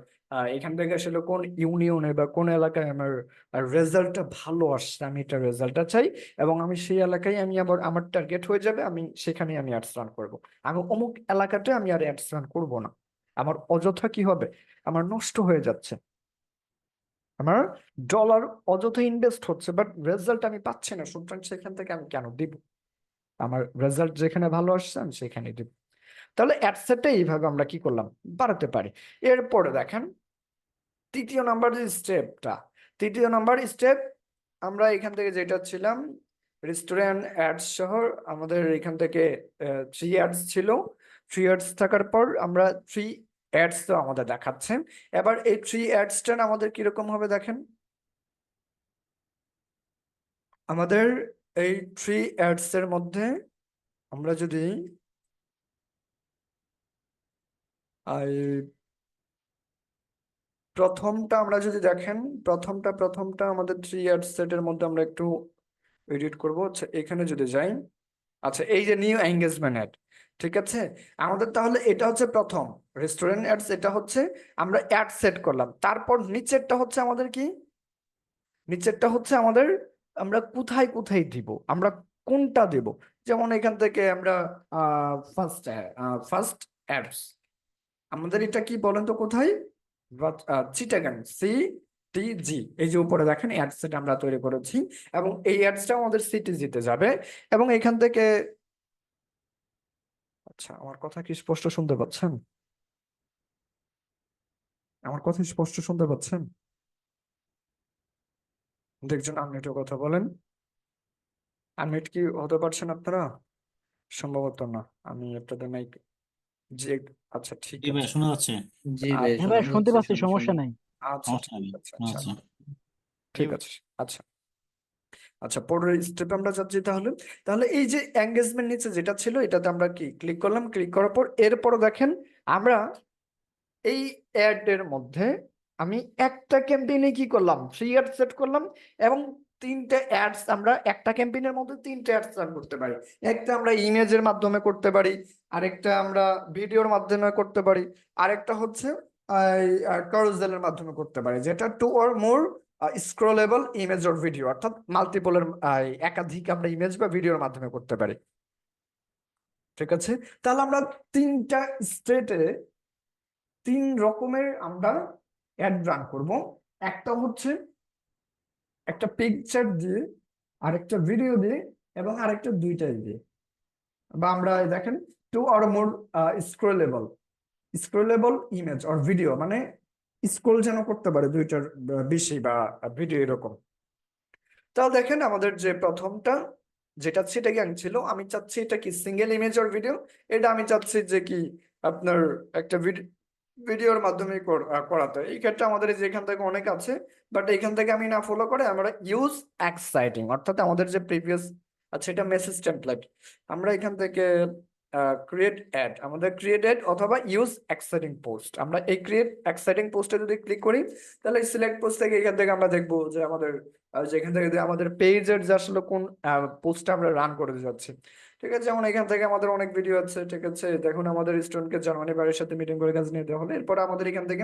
এখান থেকে আসলে কোন ইউনিয়নে বা কোন এলাকায় আমার রেজাল্টটা ভালো আসছে, আমি এটা রেজাল্টটা চাই, এবং আমি সেই এলাকায় আমি আবার আমার টার্গেট হয়ে যাবে, আমি সেখানে আমি অ্যাডস রান করবো। আমি অমুক এলাকাতে আমি আর অ্যাডস রান করবো না, আমার অযথা কি হবে, আমার নষ্ট হয়ে যাচ্ছে, আমার ডলার অযথা ইনভেস্ট হচ্ছে, বাট রেজাল্ট আমি পাচ্ছি না, সুতরাং সেখান থেকে আমি কেন দিব, আমার রেজাল্ট যেখানে ভালো আসছে আমি সেখানে দিব। তাহলে অ্যাডসেটটা এইভাবে আমরা কি করলাম, বাড়াতে পারি। এরপরে দেখেন তৃতীয় নাম্বার যে স্টেপটা, তৃতীয় নাম্বার স্টেপ, আমরা এখান থেকে যেটা ছিলাম রেস্টুরেন্ট অ্যাডস সহ, আমাদের এখান থেকে 3 অ্যাডস ছিল। 3 অ্যাডস থাকার পর আমরা 3 অ্যাডস তো আমাদের দেখাচ্ছে। এবার এই 3 অ্যাডসটা আমাদের কিরকম হবে দেখেন, আমাদের এই 3 অ্যাডস এর মধ্যে আমরা যদি প্রথমটা আমরা যদি দেখেন, প্রথমটা আমাদের 3 অ্যাড সেটের মধ্যে আমরা একটু এডিট করব। আচ্ছা এখানে যদি যাই, আচ্ছা এই যে নিউ এঙ্গেজমেন্ট অ্যাড, ঠিক আছে, আমাদের তাহলে এটা হচ্ছে প্রথম রেস্টুরেন্ট অ্যাডস, এটা হচ্ছে আমরা অ্যাড সেট করলাম। তারপর নিচেরটা হচ্ছে আমাদের কি, নিচেরটা হচ্ছে আমাদের আমরা কোথায় কোথায় দিব, আমরা কোনটা দেব। যেমন এখান থেকে আমরা ফার্স্ট ফার্স্ট অ্যাডস, আমাদের এটা কি বলেন তো কোথায়, চিটাগাং CTG, এই যে উপরে দেখেন অ্যাডসেট আমরা তৈরি করেছি, এবং এই অ্যাডসটা আমাদের CTG-তে যাবে। এবং এখান থেকে, আচ্ছা আমার কথা কি স্পষ্ট শুনতে পাচ্ছেন, আমার কথা স্পষ্ট শুনতে পাচ্ছেন, দেখছেন আনমিউটের কথা বলেন, আনমিউট কি হতে পারছেন আপনারা, সম্ভবত না, আমি আপনাদের মাইক যে, আচ্ছা ঠিক জি ভাই আছে, শোনা যাচ্ছে। জি ভাই হ্যাঁ ভাই শোনা শুনতে যাচ্ছে, পাচ্ছি, সমস্যা সমস্যা নেই। নাই। আচ্ছা সমস্যা ঠিক নেই, আছে, শোনা আচ্ছা যাচ্ছে। ঠিক আছে, আচ্ছা আচ্ছা পরের স্টেপে আমরা যাচ্ছি। তাহলে তাহলে এই যে এঙ্গেজমেন্ট নিচে যেটা ছিল এটাতে আমরা কি ক্লিক করলাম, ক্লিক করার পর এরপর দেখেন আমরা এই অ্যাড এর মধ্যে আমি একটা ক্যাম্পেইনে কি করলাম, 3 অ্যাড সেট করলাম এবং 3টে অ্যাডস আমরা একটা ক্যাম্পেইনের মধ্যে 3টে অ্যাডস রান করতে পারি। একটা আমরা ইমেজের মাধ্যমে করতে পারি, আরেকটা আমরা ভিডিওর মাধ্যমে করতে পারি, আরেকটা হচ্ছে কারুসেলের মাধ্যমে করতে পারি, যেটা 2 or more scrollable image or video, অর্থাৎ মাল্টিপলের একাধিক আমরা ইমেজ বা ভিডিওর মাধ্যমে করতে পারি। ঠিক আছে, তাহলে আমরা 3টা স্টেটে 3 রকমের আমরা অ্যাড রান করব। একটা হচ্ছে একটা পিকচার দিয়ে, আরেকটা ভিডিও দিয়ে, এবং আরেকটা দুইটাই দিয়ে। বা আমরা দেখেন 2 or more scrollable scrollable image or video, মানে স্ক্রল যেন করতে পারে দুইটার বেশি বা ভিডিও এরকম। তাহলে দেখেন আমাদের যে প্রথমটা যেটা চিটাগাং ছিল, আমি চাচ্ছি এটা কি সিঙ্গেল ইমেজ অর ভিডিও। এটা আমি চাচ্ছি যে কি আপনার একটা ভিডিওর মাধ্যমে করাতে। এই ক্ষেত্রে আমাদের এই যে এখান থেকে অনেক আছে, বাট এখান থেকে আমি না ফলো করে আমরা ইউজ এক্সাইটিং, অর্থাৎ আমাদের যে প্রিভিয়াস আচ্ছা এটা মেসেজ টেমপ্লেট, আমরা এখান থেকে ক্রিয়েট অ্যাড, আমাদের ক্রিয়েট অ্যাড অথবা ইউজ এক্সাইটিং পোস্ট। আমরা এই ক্রিয়েট এক্সাইটিং পোস্টে যদি ক্লিক করি, তাহলে সিলেক্ট পোস্ট থেকে এখান থেকে আমরা দেখবো যে আমাদের যেখান থেকে যে আমাদের পেজের যে আসলে কোন পোস্টটা আমরা রান করতে যাচ্ছি। ঠিক আছে, যেমন এখান থেকে আমাদের অনেক ভিডিও আছে। ঠিক আছে, দেখুন আমাদের স্টুডেন্টকে জার্মানি বাড়ির সাথে মিটিং করে কাজ নিয়ে দেওয়া হলো। এরপর আমাদের এখান থেকে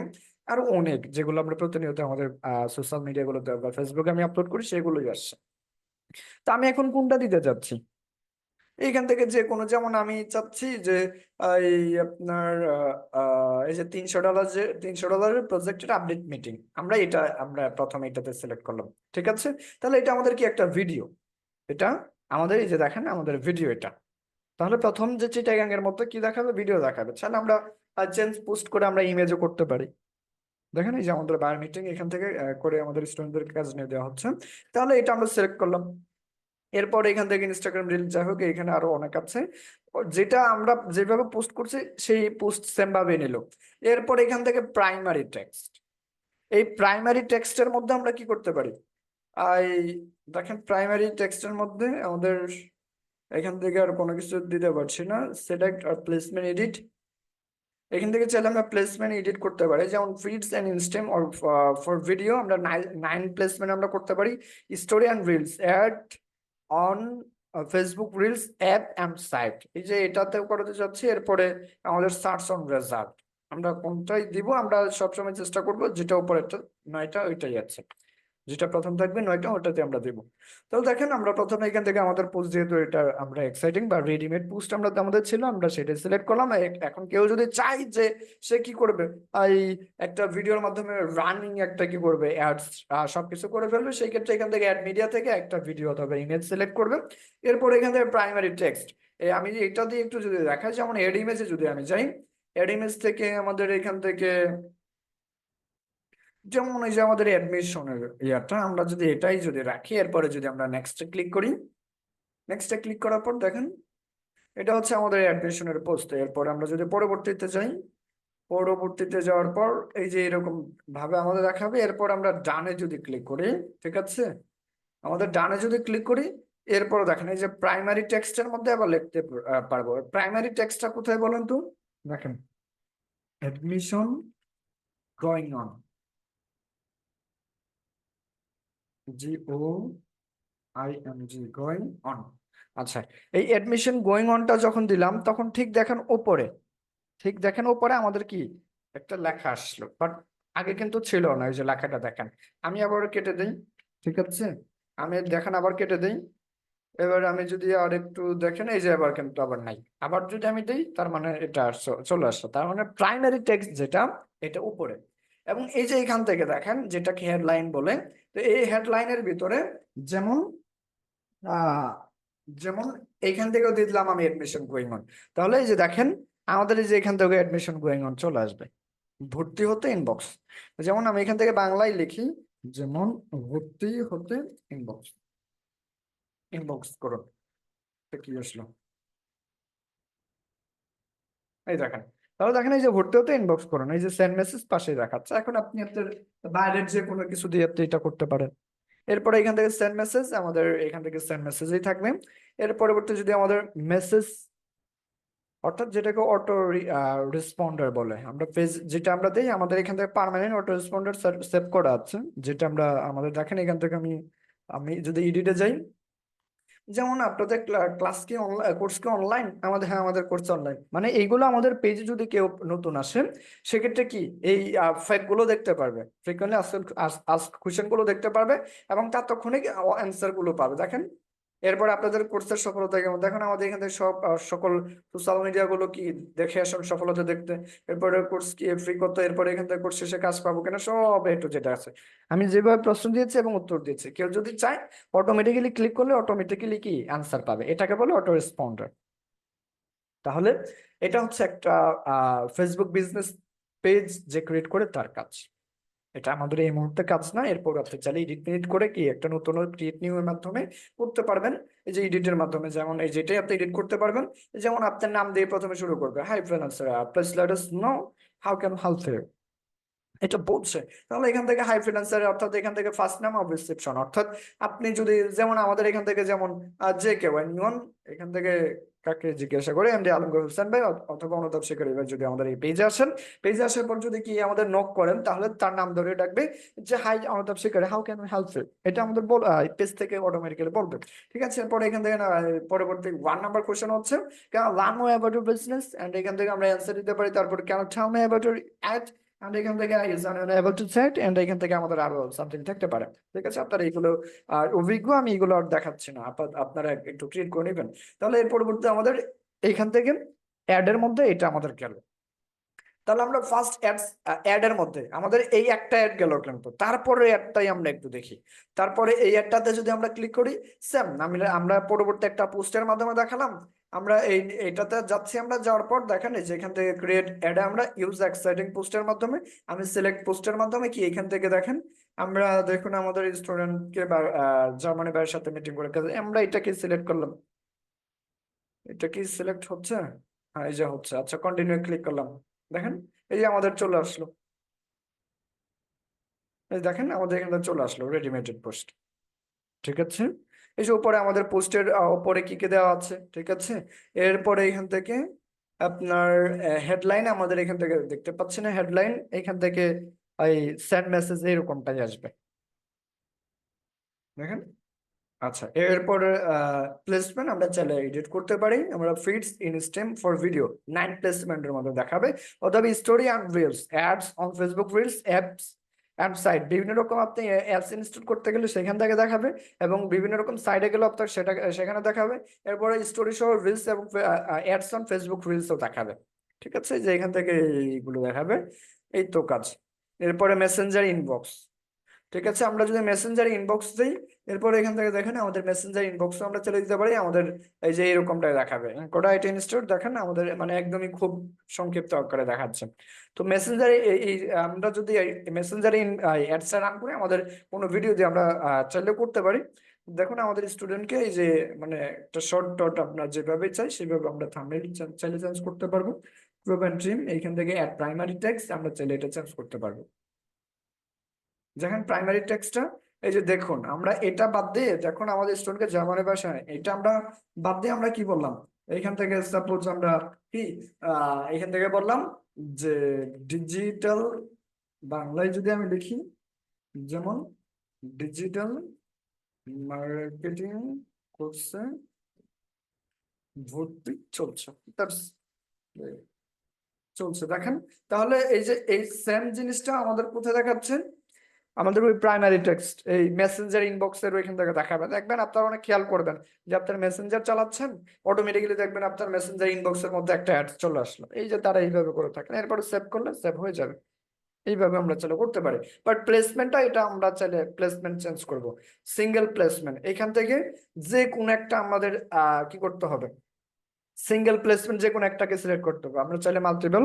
আরো অনেক, যেগুলো আমরা প্রতিনিয়ত আমাদের সোশ্যাল মিডিয়া গুলোতে বা ফেসবুকে আমি আপলোড করি, সেগুলোই আসছে। তো আমি এখন কোনটা দিতে যাচ্ছি, এইখান থেকে যে কোনো, যেমন আমি চাচ্ছি যে এই আপনার এই যে $300, যে $300 প্রজেক্টের আপডেট মিটিং, আমরা প্রথমে এটাতে সিলেক্ট করলাম। ঠিক আছে, তাহলে এটা আমাদের কি একটা ভিডিও, এটা আমাদের এই যে দেখেন আমাদের ভিডিও এটা। তাহলে প্রথম যে চিটাগাং এর মধ্যে কি দেখাবে, ভিডিও দেখাবে। তাহলে আমরা চেঞ্জ পোস্ট করে আমরা ইমেজও করতে পারি। দেখেন এই যে আমাদের বায়ার মিটিং এখান থেকে করে আমাদের স্টুডেন্টদের কাজ নিয়ে দেওয়া হচ্ছে। তাহলে এটা আমরা সিলেক্ট করলাম। এরপর এখান থেকে ইনস্টাগ্রাম রিল, যাই হোক এখানে আরো অনেক আছে, যেটা আমরা যেভাবে পোস্ট করছি সেই পোস্ট সেম ভাবে নিল। এরপর এখান থেকে প্রাইমারি টেক্সট, এই প্রাইমারি টেক্সটের মধ্যে আমরা কি করতে পারি, এই দেখেন প্রাইমারি টেক্সটের মধ্যে আমাদের এখান থেকে আর কোনো কিছু দিতে পারছি না। সিলেক্ট আর প্লেসমেন্ট এডিট, এখান থেকে চাইলে আমরা প্লেসমেন্ট এডিট করতে পারি, যেমন feeds and instream or for video আমরা 9 প্লেসমেন্ট আমরা করতে পারি। Story and reels ad on Facebook reels app and site, এই যে এটাতেও করতে চাচ্ছি। এরপরে আমাদের সার্চ অন রেজাল্ট, আমরা কোনটাই দিব, আমরা সবসময় চেষ্টা করব যেটা উপরে 9টা ওইটাই আছে, যেটা প্রথম থাকবে 9টা ওটাতে আমরা দেবো। তাহলে দেখেন আমরা প্রথমে এখান থেকে আমাদের পোস্ট, যেহেতু এটা আমরা এক্সাইটিং বা রেডিমেড পোস্ট আমরা আমাদের ছিল, আমরা সেটা সিলেক্ট করলাম। এখন কেউ যদি চাই যে সে কি করবে, এই একটা ভিডিওর মাধ্যমে রানিং একটা কি করবে অ্যাডস সবকিছু করে ফেলবে, সেই ক্ষেত্রে এখান থেকে অ্যাড মিডিয়া থেকে একটা ভিডিও অথবা ইমেজ সিলেক্ট করবে। এরপর এখান থেকে প্রাইমারি টেক্সট, আমি এটা দিয়ে একটু যদি দেখাই, যেমন এড ইমেজে যদি আমি যাই, এড ইমেজ থেকে আমাদের এখান থেকে যেমন এই যে আমাদের অ্যাডমিশনের ইয়াটা, আমরা যদি এটাই যদি রাখি, এরপরে যদি আমরা নেক্সটে ক্লিক করি, নেক্সটে ক্লিক করার পর দেখেন এটা হচ্ছে আমাদের অ্যাডমিশনের পোস্ট। এরপর আমরা যদি পরবর্তীতে যাই, পরবর্তীতে যাওয়ার পর এই যে এরকম ভাবে আমাদের দেখাবে। এরপর আমরা ডানে যদি ক্লিক করি, ঠিক আছে, আমাদের ডানে যদি ক্লিক করি, এরপর দেখেন এই যে প্রাইমারি টেক্সটের মধ্যে আবার লিখতে পারবো। প্রাইমারি টেক্সটটা কোথায় বলেন তো, দেখেন admission going on, GOING going on. আচ্ছা, এই অ্যাডমিশন গোয়িং অনটা যখন দিলাম, তখন ঠিক দেখেন ওপরে আমাদের কি একটা লেখা আসলো, বাট আগে কিন্তু ছিল না। ওই যে লেখাটা দেখেন, আমি আবার কেটে দিই। ঠিক আছে, আমি দেখেন আবার কেটে দিই। এবার আমি যদি আর একটু দেখেন, এই যে আবার কিন্তু আবার নাই। আবার যদি আমি দিই, তার মানে এটা চলে আসছে। তার মানে প্রাইমারি টেক্সট যেটা, এটা উপরে। এবং এই যে এখান থেকে দেখেন যেটাকে হেডলাইন বলে, তো এই হেডলাইনের ভিতরে যেমন আহ যেমন এইখান থেকেও দিয়ে দিলাম আমি এডমিশন গোয়িং অন। তাহলে এই যে দেখেন আমাদের এই যে এখান থেকে এডমিশন গোয়িং অন চলে আসবে, ভর্তি হতে ইনবক্স। যেমন আমি এখান থেকে বাংলায় লিখি, যেমন ভর্তি হতে ইনবক্স, ইনবক্স করুন, তো কি আসলো, এই দেখেন। তাহলে দেখেন এই যে ভর্তি হতে ইনবক্স করুন, এই যে সেন্ড মেসেজ পাশে দেখাচ্ছে। এখন আপনি আপনার বাইরের যে কোনো কিছু দিয়ে আপনি এটা করতে পারেন। এরপরে এখান থেকে সেন্ড মেসেজ, আমাদের এখান থেকে সেন্ড মেসেজই থাকবে। এর পরবর্তী যদি আমাদের মেসেজ অর্থাৎ যেটাকে অটো রেসপন্ডার বলে। আমরা পেজ যেটা আমরা দেই, আমাদের এখান থেকে পার্মানেন্ট অটো রেসপন্ডার সেভ করা আছে, যেটা আমরা আমাদের দেখেন এখান থেকে আমি আমি যদি এডিটে যাই, যেমন আপনাদের ক্লাস কি অনলাইন, কোর্স কি অনলাইন, আমাদের হ্যাঁ আমাদের কোর্স অনলাইন, মানে এইগুলো আমাদের পেজে যদি কেউ নতুন আসে সেক্ষেত্রে কি এই ফ্যাক্ট গুলো দেখতে পারবে, ফ্রিকোয়েন্টলি আস্ক কোশ্চেন গুলো দেখতে পারবে এবং তাৎক্ষণিক অ্যান্সার গুলো পাবে। দেখেন এরপর আপনাদের কোর্সের সফলতা কেমন, দেখুন আমাদের এখান থেকে সব সকল সোশ্যাল মিডিয়া গুলো কি দেখে আসুন সফলতা দেখতে, এরপরে কোর্স কি ফ্রি কত, এরপরে এখান থেকে কোর্স শেষে কাজ পাবো কিনা, সব একটু যেটা আছে আমি যেভাবে প্রশ্ন দিয়েছি এবং উত্তর দিয়েছি, কেউ যদি চায় অটোমেটিক্যালি ক্লিক করলে অটোমেটিক্যালি কি অ্যান্সার পাবে, এটাকে বলে অটো রেসপন্ডার। তাহলে এটা হচ্ছে একটা ফেসবুক বিজনেস পেজ যে ক্রিয়েট করে তার কাজ। এটা আমাদের এই মুহূর্তে কাজ না, এরপর আপনি চাইলে এডিট মিডিট করে কি একটা নতুন ক্রিয়েট নিউ এর মাধ্যমে করতে পারবেন। এই যে এডিটের মাধ্যমে, যেমন এই যেটাই আপনি এডিট করতে পারবেন, যেমন আপনার নাম দিয়ে প্রথমে শুরু করবে, hi friends please let us know how can help you, এটা বলছে। তাহলে এখান থেকে হাই ফ্রিল্যান্সার অর্থাৎ এখান থেকে ফার্স্ট নাম অফ রিসেপশন, অর্থাৎ আপনি যদি যেমন আমাদের এখান থেকে যেমন যে কেউ নিয়ন এখান থেকে কাকে জিজ্ঞাসা করে এমডি আলমগীর হোসেন ভাই অথবা অনুতাপ শেখর ভাই যদি আমাদের এই পেজে আসেন, পেজে আসার পর যদি কি আমাদের নক করেন তাহলে তার নাম ধরে ডাকবে যে হাই অনুতাপ Shekhar, how can we help you, এটা আমাদের পেজ থেকে অটোমেটিক্যালি বলবে। ঠিক আছে, এরপরে এখান থেকে পরবর্তী 1 নাম্বার কোশ্চেন হচ্ছে can learn more about your business, and এখান থেকে আমরা অ্যান্সার দিতে পারি। তারপর can tell me about your ad, and এখান থেকে is unable to set, and এখান থেকে আমাদের আরো সামথিং থাকতে পারে। ঠিক আছে, আপনারা এইগুলো আর অভিজ্ঞ, আমি এগুলো আর দেখাচ্ছি না, আপনারা একটু ক্রিয়েট করে নেবেন। তাহলে এর পরবর্তী আমাদের এইখান থেকে অ্যাড এর মধ্যে এটা আমাদের গেল। তাহলে আমরা ফার্স্ট অ্যাড এর মধ্যে আমাদের এই একটা অ্যাড গেল, কিন্তু তারপরে অ্যাডটাই আমরা একটু দেখি। তারপরে এই অ্যাডটাতে যদি আমরা ক্লিক করি, সেম আমরা পরবর্তী একটা পোস্টের মাধ্যমে দেখালাম, আমরা এইটাতে যাচ্ছি, আমরা যাওয়ার পর দেখেন এই যে এখান থেকে ক্রিয়েট অ্যাড, আমরা ইউজ এক্সাইটিং পোস্টের মাধ্যমে আমি সিলেক্ট পোস্টের মাধ্যমে কি এখান থেকে দেখেন আমরা দেখুন আমাদের স্টুডেন্টকে বা জার্মানি ভাইয়ের সাথে মিটিং করে আমরা এটাকে সিলেক্ট করলাম, এটা কি সিলেক্ট হচ্ছে, হ্যাঁ এই যে হচ্ছে, আচ্ছা কন্টিনিউ ক্লিক করলাম, দেখেন এই যে আমাদের চলে আসলো, এই দেখেন আমাদের এখানে চলে আসলো রেডিমেডেড পোস্ট। ঠিক আছে, এই যে উপরে আমাদের পোস্টের উপরে কি কি দেওয়া আছে। ঠিক আছে, এরপরে এখান থেকে আপনার হেডলাইন আমাদের এখান থেকে দেখতে পাচ্ছি না, হেডলাইন এখান থেকে এই সেন্ড মেসেজ এরকমটাই আসবে, দেখেন। আচ্ছা, এরপরে প্লেসমেন্ট আমরা চাইলে এডিট করতে পারি, আমরা feeds in stream for video 9 প্লেসমেন্টের মধ্যে দেখাবে, অথবা story and reels ads on Facebook reels apps and site, বিভিন্ন রকম আপনি অ্যাপস ইনস্টল করতে গেলে সেখান থেকে দেখাবে, এবং বিভিন্ন রকম সাইটে গেলে আপনার সেটা সেখানে দেখাবে। এরপরে স্টোরি সহ রিলস এবং অ্যাডস অন ফেসবুক রিলসও দেখাবে। ঠিক আছে, যে এখান থেকে এইগুলো দেখাবে, এই তো কাজ। এরপরে মেসেঞ্জার ইনবক্স। ঠিক আছে, আমরা যদি মেসেঞ্জার ইনবক্স দিই, এরপর এখান থেকে দেখেন আমাদের মেসেঞ্জার ইনবক্স আমরা চলে দিতে পারি, আমাদের এই যে এরকমটাই দেখাবে কোডা আইটি ইনস্টিটিউট, দেখেন আমাদের মানে একদমই খুব সংক্ষিপ্ত আকারে দেখাচ্ছে। তো মেসেঞ্জারে এই আমরা যদি মেসেঞ্জারে অ্যাডস রান করে আমাদের কোনো ভিডিও দিয়ে আমরা চাইলে করতে পারি। দেখুন আমাদের স্টুডেন্টকে এই যে মানে একটা শর্ট টট আপনার যেভাবে চাই সেভাবে আমরা থাম্বনেল চাইলে চেঞ্জ করতে পারবো। প্রোগ্রাম ট্রিম এইখান থেকে অ্যাড প্রাইমারি টেক্সট আমরা চাইলে এটা চেঞ্জ করতে পারবো। দেখেন প্রাইমারি টেক্সটটা এই যে দেখুন, আমরা এটা বাদ দিয়ে দেখুন আমাদের স্টুডেন্টকে জার্মানি ভাষায় এটা আমরা বাদ দিয়ে আমরা কি বললাম, এইখান থেকে সাপোজ আমরা কি এখান থেকে বললাম যে ডিজিটাল বাংলায় যদি আমি লিখি, যেমন ডিজিটাল মার্কেটিং কোর্সে ভর্তি চলছে, চলছে দেখেন। তাহলে এই যে এই সেম জিনিসটা আমাদের কোথায় দেখাচ্ছে, আমাদের ওই প্রাইমারি টেক্সট এই মেসেঞ্জার ইনবক্সের ওইখান থেকে দেখাবে। দেখবেন আপনারা অনেক খেয়াল করবেন যে আপনার মেসেঞ্জার চালাচ্ছেন, অটোমেটিক্যালি দেখবেন আপনার মেসেঞ্জার ইনবক্সের মধ্যে একটা অ্যাড চলে আসলো, এই যে তারা এইভাবে করে থাকেন, এরপরে সেভ করলে সেভ হয়ে যাবে। এইভাবে আমরা চাইলে করতে পারি। বাট প্লেসমেন্টটা এটা আমরা চাইলে প্লেসমেন্ট চেঞ্জ করব, সিঙ্গেল প্লেসমেন্ট এখান থেকে যে কোন একটা আমাদের কি করতে হবে, সিঙ্গেল প্লেসমেন্ট যে কোনো একটাকে সিলেক্ট করতে হবে, আমরা চাইলে মাল্টিপল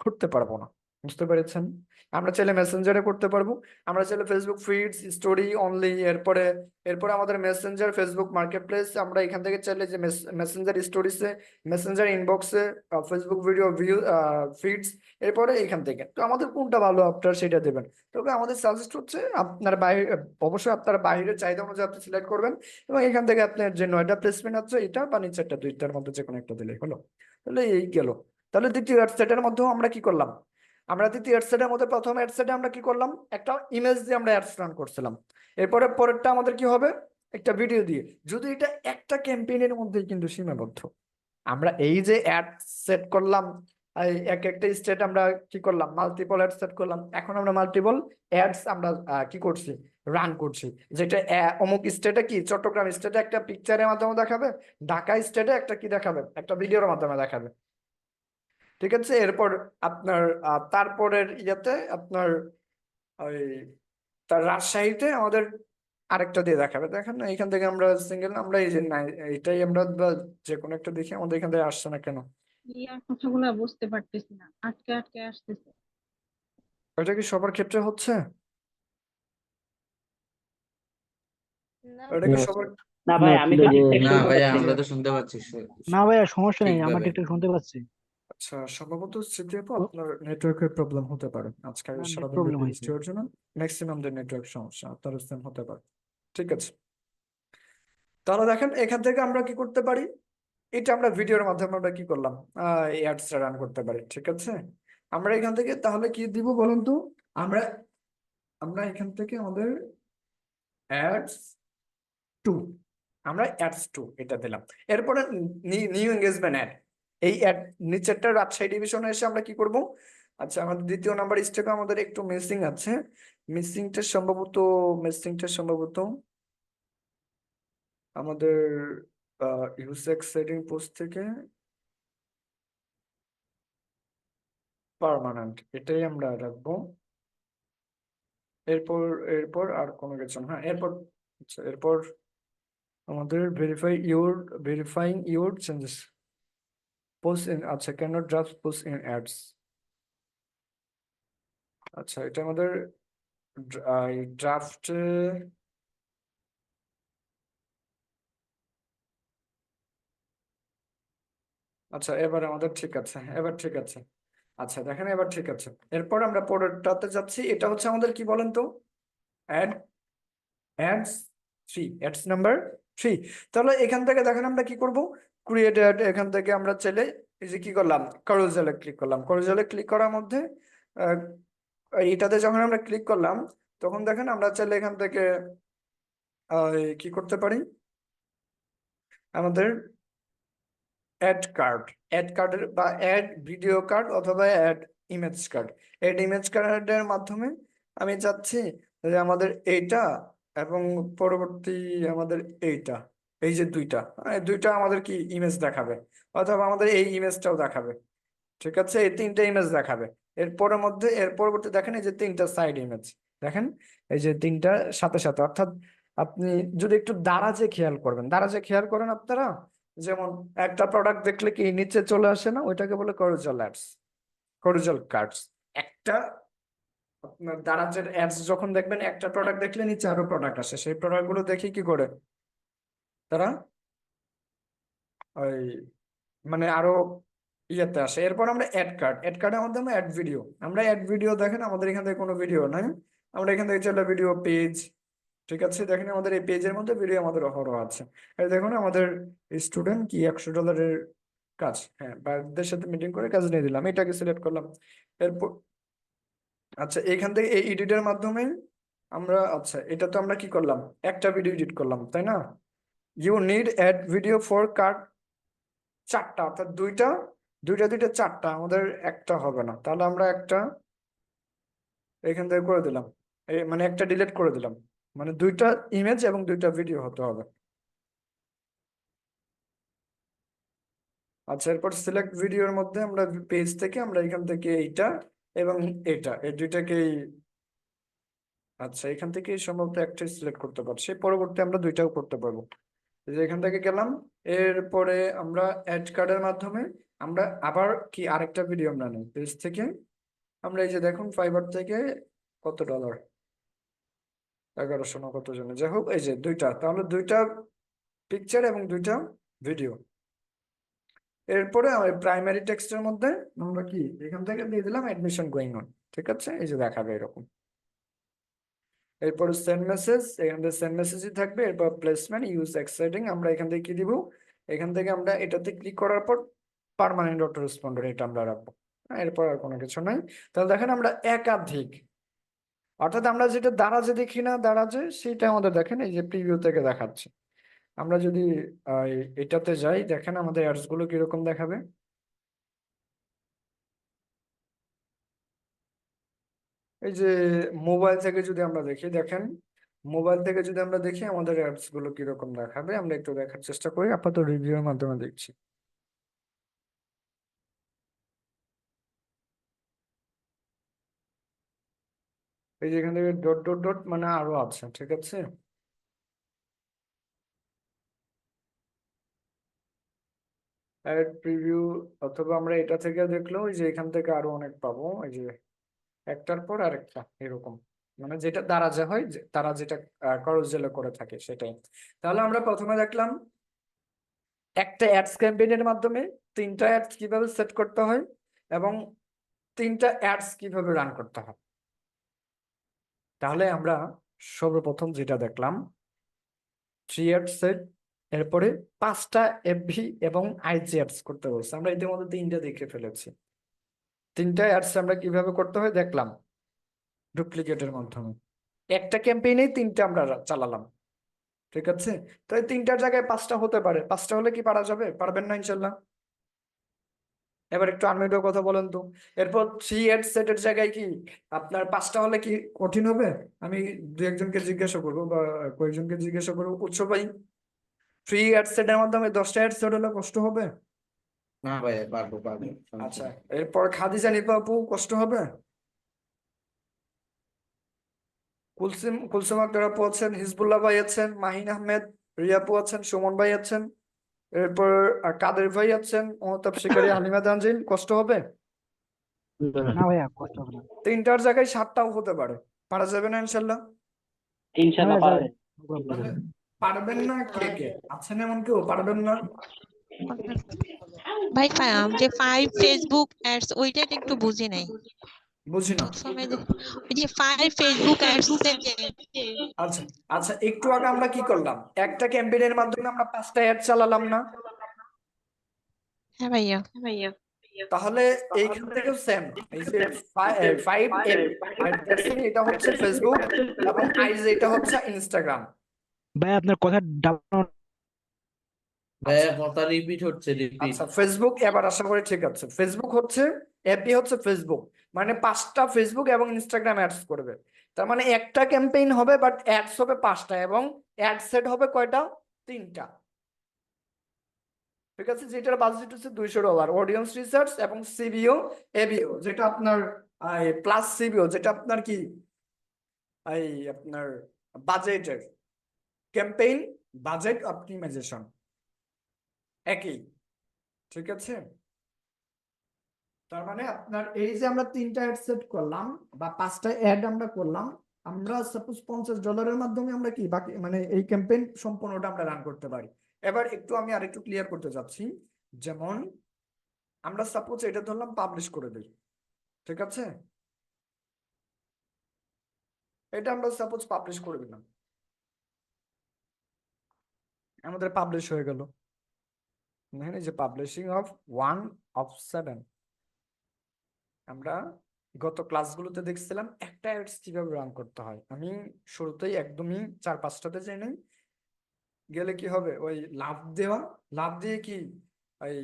করতে পারবো না। বুঝতে পেরেছেন, আমরা চাইলে মেসেঞ্জারে করতে পারবো, আমরা চাইলে ফেসবুক ফিডস স্টোরি অনলি, এরপরে এরপরে আমাদের মেসেঞ্জার ফেসবুক মার্কেট প্লেস, আমরা এখান থেকে চাইলে যে মেসেঞ্জার স্টোরিজে, মেসেঞ্জার ইনবক্সে, ফেসবুক ভিডিও ভিউ ফিডস, এরপরে এখান থেকে তো আমাদের কোনটা ভালো আপনার সেটা দেবেন। তবে আমাদের সাজেস্ট হচ্ছে আপনার বাইরে, অবশ্যই আপনার বাইরের চাহিদা অনুযায়ী আপনি সিলেক্ট করবেন, এবং এখান থেকে আপনার যে 9টা প্লেসমেন্ট আছে এটা বা নিচেরটা দুইটার মধ্যে যে কোনো একটা দিলেই হলো। তাহলে এই গেল। তাহলে দ্বিতীয় অ্যাড সেটের মধ্যেও আমরা কি করলাম, আমরা দ্বিতীয় অ্যাড সেটের মধ্যে প্রথম অ্যাড সেটে আমরা কি করলাম, একটা ইমেজ দিয়ে আমরা অ্যাডস রান করছিলাম। এরপরে পরেরটা আমাদের কি হবে, একটা ভিডিও দিয়ে। যদি এটা একটা ক্যাম্পেইনের মধ্যেই কিন্তু সীমাবদ্ধ। আমরা এই যে অ্যাড সেট করলাম, এই এক একটা স্টেট আমরা কি করলাম, মাল্টিপল অ্যাড সেট করলাম। এখন আমরা মাল্টিপল অ্যাডস আমরা কি করছি, রান করছি। যেটা অমুক স্টেটে কি, চট্টগ্রাম স্টেটে একটা পিকচারের মাধ্যমে দেখাবে, ঢাকা স্টেটে একটা কি দেখাবে, একটা ভিডিওর মাধ্যমে দেখাবে। ঠিক আছে। এরপর আপনার তারপরের ইয়েতে আপনার ওই তার রাজশাহীতে আমাদের আরেকটা দিয়ে দেখাবে। দেখেন না, এখান থেকে আমরা সিঙ্গেল, আমরা এই যে নাই, এইটাই আমরা বা যে কোনো একটা দেখি আমাদের এখান থেকে আসছে না কেন। ইয়ার কথাগুলো বুঝতে পারতেছি না, আটকে আটকে আসতেছে। ওইটা কি সবার ক্ষেত্রে হচ্ছে? না ওইটা কি না সবার? না না ভাই, আমি তো ছিল যে ঠিকঠাক না শুনতে ভাইয়া, পাচ্ছি। আমরা তো শুনতে পাচ্ছি না ভাইয়া, সমস্যা নেই, আমার ঠিকভাবে। ঠিকঠাক শুনতে পাচ্ছি। আচ্ছা, সম্ভবত স্মৃতি আপু ও, আপনার নেটওয়ার্কের প্রবলেম হতে পারে। আজকাল না, নেট সারাদিন প্রবলেম ব্যাপী হয়েছে। বৃষ্টি হওয়ার জন্য ম্যাক্সিমাম দের নেটওয়ার্ক সমস্যা, আপনার সেম হতে পারে। ঠিক আছে। তাহলে দেখেন এখান থেকে আমরা কি করতে পারি, এটা আমরা ভিডিওর মাধ্যমে আমরা কি করলাম, অ্যাডসটা রান করতে পারি। ঠিক আছে। আমরা এখান থেকে তাহলে কি দিব বলুন তো, আমরা আমরা এখান থেকে আমাদের অ্যাডস টু, আমরা অ্যাডস টু এটা দিলাম। এরপরে নিউ এঙ্গেজমেন্ট অ্যাড, এই অ্যাড নিচেরটা রাজশাহী ডিভিশনে এসে আমরা কি করব। আচ্ছা, আমাদের দ্বিতীয় নাম্বার স্টেপে আমাদের একটু মিসিং আছে। মিসিংটা সম্ভবত মিসিংটা সম্ভবত আমাদের ইউএক্স সেটিং পোস্ট থেকে পার্মানেন্ট, এটাই আমরা রাখবো। এরপর এরপর আর কোনো কিছু না। হ্যাঁ, এরপর আচ্ছা, এরপর আমাদের verifying your changes post in, আচ্ছা can't draft post in ads. আচ্ছা, এটা আমাদের ড্রাফট, আচ্ছা এবার আমাদের ঠিক আছে, এবার ঠিক আছে। আচ্ছা দেখেন, এবার ঠিক আছে। এরপর আমরা পরেরটাতে যাচ্ছি, এটা হচ্ছে আমাদের কি বলেন তো, add ads three, ads number three. তাহলে এখান থেকে দেখেন আমরা কি করব, ক্রিয়েট অ্যাড, এখান থেকে আমরা চাইলে এই যে কি করলাম, কারুজেলে ক্লিক করলাম। কারুজেলে ক্লিক করার মধ্যে আহ, এটাতে যখন আমরা ক্লিক করলাম, তখন দেখেন আমরা চাইলে এখান থেকে কি করতে পারি, আমাদের অ্যাড কার্ডের বা অ্যাড ভিডিও কার্ড অথবা ad image card, ad image কার্ডের মাধ্যমে আমি চাচ্ছি যে আমাদের এইটা এবং পরবর্তী আমাদের এইটা, এই যে দুইটা, দুইটা আমাদের কি ইমেজ দেখাবে, অথবা আমাদের এই ইমেজটাও দেখাবে। ঠিক আছে, এই তিনটা ইমেজ দেখাবে। এরপরের মধ্যে এর পরবর্তী দেখেন এই যে তিনটা সাইড ইমেজ, দেখেন এই যে তিনটা সাথে সাথে, অর্থাৎ আপনি যদি একটু দারাজে খেয়াল করবেন, দারাজে খেয়াল করেন আপনারা, যেমন একটা প্রোডাক্ট দেখলে কি নিচে চলে আসে না, ওইটাকে বলে করুজাল অ্যাডস, করুজাল কার্ডস। একটা আপনার দারাজের অ্যাডস যখন দেখবেন, একটা প্রোডাক্ট দেখলে নিচে আরো প্রোডাক্ট আসে, সেই প্রোডাক্ট গুলো দেখে কি করে তারা ওই মানে আরো ইয়েতে আসে। এরপর আমরা অ্যাড কার্ড, অ্যাড কার্ডের মাধ্যমে অ্যাড ভিডিও, আমরা অ্যাড ভিডিও দেখেন আমাদের এখান থেকে কোনো ভিডিও নাই, আমরা এখান থেকে চলে ভিডিও পেজ। ঠিক আছে, দেখেন আমাদের এই পেজের মধ্যে ভিডিও আমাদের অহরহ আছে। এই দেখুন আমাদের স্টুডেন্ট কি $100 কাজ, হ্যাঁ ভাইদের সাথে মিটিং করে কাজ নিয়ে দিলাম, এটাকে সিলেক্ট করলাম। এরপর আচ্ছা, এখান থেকে এই এডিটের মাধ্যমে আমরা, আচ্ছা এটা তো আমরা কি করলাম, একটা ভিডিও এডিট করলাম তাই না। You need ad video for card চারটা, অর্থাৎ দুইটা দুইটা দুইটা চারটা, আমাদের একটা হবে না। তাহলে আমরা একটা এখান থেকে করে দিলাম, মানে একটা ডিলিট করে দিলাম, মানে দুইটা ইমেজ এবং দুইটা ভিডিও হতে হবে। আচ্ছা, এরপর সিলেক্ট ভিডিওর মধ্যে আমরা পেজ থেকে আমরা এখান থেকে এইটা এবং এটা, এই দুইটাকেই, আচ্ছা এখান থেকে সম্ভবত একটাই সিলেক্ট করতে পারছি, পরবর্তী আমরা দুইটাও করতে পারবো। এই যে এখান থেকে গেলাম, এরপরে আমরা অ্যাড কার্ডের মাধ্যমে আমরা আবার কি আরেকটা ভিডিও আমরা নেই পেজ থেকে। আমরা এই যে দেখুন ফাইবার থেকে কত ডলার, 1100 না কত জনে, যাই হোক এই যে দুইটা, তাহলে দুইটা পিকচার এবং দুইটা ভিডিও। এরপরে প্রাইমারি টেক্সটের মধ্যে আমরা কি এখান থেকে দিয়ে দিলাম অ্যাডমিশন গোয়িং অন। ঠিক আছে, এই যে দেখাবে এরকম। এরপর সেন্ড মেসেজ, এখান থেকে সেন্ড মেসেজই থাকবে। এরপর প্লেসমেন্ট ইউজ এক্সাইটিং, আমরা এখান থেকে কি দিব, এখান থেকে আমরা এটাতে ক্লিক করার পর পার্মানেন্ট অটো রেসপন্ডার এটা আমরা রাখবো। এরপর আর কোনো কিছু নাই। তাহলে দেখেন আমরা একাধিক, অর্থাৎ আমরা যেটা দারাজে দেখি না, দারাজে সেটা আমাদের দেখেন এই যে প্রিভিউ থেকে দেখাচ্ছে। আমরা যদি এটাতে যাই, দেখেন আমাদের অ্যাডস গুলো কিরকম দেখাবে। এই যে মোবাইল থেকে যদি আমরা দেখি, দেখেন মোবাইল থেকে যদি আমরা দেখি আমাদের অ্যাডস গুলো কিরকম দেখাবে, আমরা একটু দেখার চেষ্টা করি, আপাতত রিভিউ এর মাধ্যমে দেখছি। এই যে এখান থেকে ডট ডট ডট মানে আরো আছে, ঠিক আছে। অ্যাড প্রিভিউ, অথবা আমরা এটা থেকে দেখলেও এই যে এখান থেকে আরো অনেক পাবো, এই যে একটার পর আরেকটা এরকম, মানে যেটা দারাজে হয়, তারা যেটা করজেলে করে থাকে সেটাই। তাহলে আমরা প্রথমে দেখলাম একটা অ্যাডস ক্যাম্পেইনের মাধ্যমে 3টা অ্যাডস কিভাবে সেট করতে হয় এবং 3টা অ্যাডস কিভাবে রান করতে হয়। তাহলে আমরা সর্বপ্রথম যেটা দেখলাম 3 অ্যাড সেট, এরপরে 5টা এফভি এবং আইজি অ্যাডস করতে বলছে। আমরা ইতিমধ্যে 3টা দেখে ফেলেছি। 3টা অ্যাডস আমরা কিভাবে করতে হয় দেখলাম ডুপ্লিকেটের মাধ্যমে। একটা ক্যাম্পেইনে 3টা আমরা চালালাম, ঠিক আছে। তো এই 3টার জায়গায় 5টা হতে পারে, 5টা হলে কি পারা যাবে? পারবেন না ইনশাল্লাহ। এবার একটু আনমিউটের কথা বলেন তো। এরপর 3 এর সেটের জায়গায় কি আপনার 5টা হলে কি কঠিন হবে? আমি দু একজনকে জিজ্ঞাসা করবো বা কয়েকজনকে জিজ্ঞাসা করবো, উৎস পাই 3 এর সেটের মাধ্যমে 10টা এর সেট হলে কষ্ট হবে? না ভাই, পারবো পারবো, সমস্যা আচ্ছা, নেই। এরপর খাদিজা নিপা আপু কষ্ট হবে? কুলসুম আক্তার আপু আছেন, হিজবুল্লাহ ভাই আছেন, মাহিন আহমেদ, রিয়া আপু আছেন, সুমন ভাই আছেন, এরপর কাদের ভাই আছেন, মহতাব শিকারী, হালিমা তানজিল, কষ্ট হবে? না ভাইয়া কষ্ট হবে না। 3টার জায়গায় 7টাও হতে পারে, পারা যাবে না ইনশাল্লাহ? হ্যাঁ ইনশাল্লাহ ভাইয়া, পারবে। যাবে। তাহলে পারবেন না কে কে আছেন? এমন কেউ পারবেন না? ভাই যে 5 ফেসবুক অ্যাডস ওইটা একটু বুঝি নাই বুঝি না। প্রথমে ওই যে 5 ফেসবুক অ্যাডস এর যে আচ্ছা আচ্ছা, একটু আগে আমরা কি করলাম, একটা ক্যাম্পেইনের মাধ্যমে আমরা 5টা অ্যাড চালালাম না? হ্যাঁ ভাইয়া তাহলে এইখান থেকেও সেম, এই যে 5 এটা হচ্ছে ফেসবুক এবং আইজ এটা হচ্ছে ইনস্টাগ্রাম। ভাই আপনার কথা ডাবল। ভাইয়া কথা রিপিট হচ্ছে, রিপিট। আচ্ছা, ফেসবুক এবার আশা করি ঠিক আছে। ফেসবুক হচ্ছে এপি হচ্ছে ফেসবুক, মানে 5টা ফেসবুক এবং ইনস্টাগ্রাম অ্যাডস করবে। তার মানে একটা ক্যাম্পেইন হবে বাট অ্যাডস হবে 5টা এবং অ্যাড সেট হবে কয়টা? 3টা, ঠিক আছে। যেটার বাজেট হচ্ছে $200, অডিয়েন্স রিসার্চ এবং সিবিও এবিও, যেটা আপনার প্লাস সিবিও, যেটা আপনার কি এই আপনার বাজেটের ক্যাম্পেইন বাজেট অপটিমাইজেশন একই, ঠিক আছে। তার মানে আপনার এই যে আমরা 3টা অ্যাড সেট করলাম বা 5টা অ্যাড আমরা করলাম, আমরা সাপোজ $50 মাধ্যমে আমরা কি বাকি মানে এই ক্যাম্পেইন সম্পূর্ণটা আমরা রান করতে পারি। এবার একটু আমি আরেকটু ক্লিয়ার করতে যাচ্ছি। যেমন আমরা সাপোজ এটা ধরলাম পাবলিশ করে দিই, ঠিক আছে। এটা আমরা সাপোজ পাবলিশ করে দিলাম, আমাদের পাবলিশ হয়ে গেল। দেখেন এই যে পাবলিশিং অফ 1 of 7, আমরা গত ক্লাসগুলোতে দেখছিলাম একটা অ্যাডস কিভাবে রান করতে হয়। আমি শুরুতেই একদমই 4-5টাতে যাই নাই, গেলে কি হবে ওই লাফ দেওয়া, লাফ দিয়ে কি ওই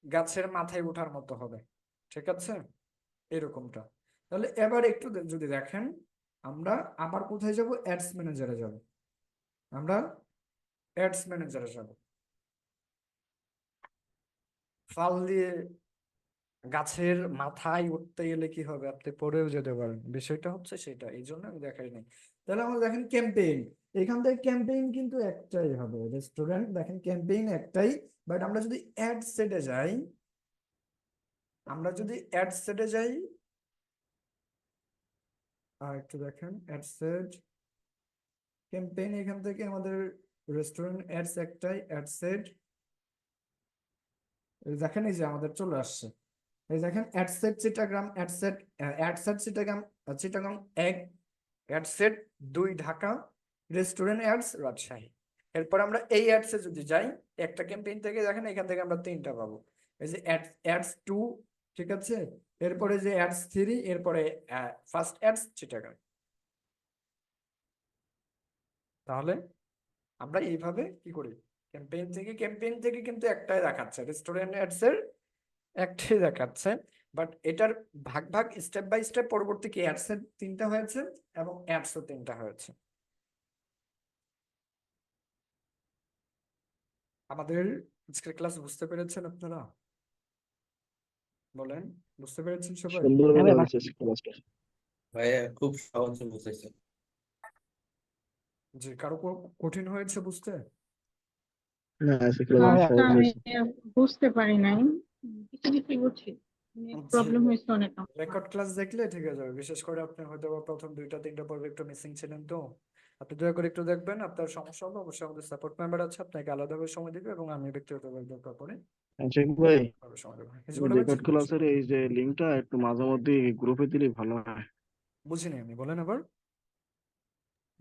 গাছের মাথায় ওঠার মতো হবে, ঠিক আছে, এরকমটা। তাহলে এবার একটু যদি দেখেন, আমরা আবার কোথায় যাব? অ্যাডস ম্যানেজারে যাব। আমরা অ্যাডস ম্যানেজারে যাব, ফাল দিয়ে গাছের মাথায় উঠতে গেলে কি হবে, আপনি পড়েও যেতে পারেন, বিষয়টা হচ্ছে সেটা, এই জন্য আমি দেখাই নাই। তাহলে আমরা দেখেন ক্যাম্পেইন, এখান থেকে ক্যাম্পেইন কিন্তু একটাই হবে, রেস্টুরেন্ট দেখেন ক্যাম্পেইন একটাই। বাট আমরা যদি অ্যাড সেটে যাই, আমরা যদি অ্যাড সেটে যাই, আর একটু দেখেন অ্যাড সেট ক্যাম্পেইন, এখান থেকে আমাদের রেস্টুরেন্ট অ্যাডস একটাই, অ্যাড সেট দেখেন এই যে আমাদের চলে আসছে। এই দেখেন ad set Chittagong, ad set Chittagong, Chittagong 1, ad set 2 Dhaka, restaurant ads Rajshahi. এরপর আমরা এই অ্যাডসে যদি যাই, একটা ক্যাম্পেইন থেকে দেখেন এখান থেকে আমরা 3টা পাবো। এই যে অ্যাডস 2, ঠিক আছে, এরপরে যে অ্যাডস 3, এরপরে ফার্স্ট অ্যাডস চিটাগাং। তাহলে আমরা এইভাবে কি করি, ক্যাম্পেইন থেকে কিন্তু একটাই দেখাচ্ছে, রেস্টুরেন্ট অ্যাডস এর একটাই দেখাচ্ছে, বাট এটার ভাগ ভাগ স্টেপ বাই স্টেপ পরবর্তী কি অ্যাডস এর 3টা হয়েছে এবং অ্যাডস এর 3টা হয়েছে। আমাদের আজকের ক্লাস বুঝতে পেরেছেন আপনারা? বলেন, বুঝতে পেরেছেন সবাই? হ্যাঁ সুন্দরভাবে ভাই, হয়েছে ক্লাসটা। ভাইয়া খুব সহজে বুঝেছে। যে কারো কঠিন হয়েছে বুঝতে? না আজকে ক্লাসটা ভাইয়া, সহজ আমি হয়েছে। বুঝতে পারি নাই, কিছু কিছু বুঝছি, প্রবলেম হয়েছে অনেক আমার। রেকর্ড ক্লাস দেখলে ঠিক হয়ে যাবে, বিশেষ করে আপনি হয়তো বা প্রথম 2টা 3টা পর্বে একটু মিসিং ছিলেন, তো আপনি দয়া করে একটু দেখবেন। আপনার সমস্যা হলে অবশ্যই আমাদের সাপোর্ট মেম্বার আছে, আপনাকে আলাদাভাবে সময় দিবে এবং আমি ব্যক্তিগতভাবে দরকার পড়ে আশিক ভাই, সময় দেবো। কিছু বলে রেকর্ড বলছেন? ক্লাসের এই যে লিঙ্কটা একটু মাঝে মধ্যে গ্রুপে দিলে ভালো হয়। বুঝিনি আমি, বলেন আবার।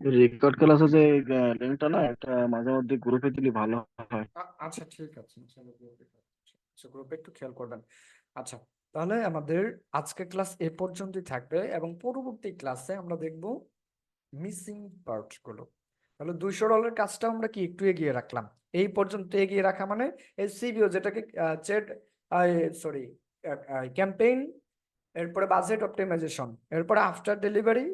রেকর্ড ক্লাসের যে লিঙ্কটা না, একটা মাঝে মধ্যে গ্রুপে দিলে ভালো হয়। আচ্ছা ঠিক আছে, গ্রুপে একটু খেয়াল করবেন। আচ্ছা, তাহলে আমাদের আজকের ক্লাস এ পর্যন্তই থাকবে এবং পরবর্তী ক্লাসে আমরা দেখব মিসিং পার্ট গুলো। তাহলে $200 কাজটা আমরা কি একটু এগিয়ে রাখলাম, এই পর্যন্ত এগিয়ে রাখা মানে এই সিবিও যেটাকে চেট, সরি, ক্যাম্পেইন, এরপরে বাজেট অপটিমাইজেশন, এরপরে আফটার ডেলিভারি,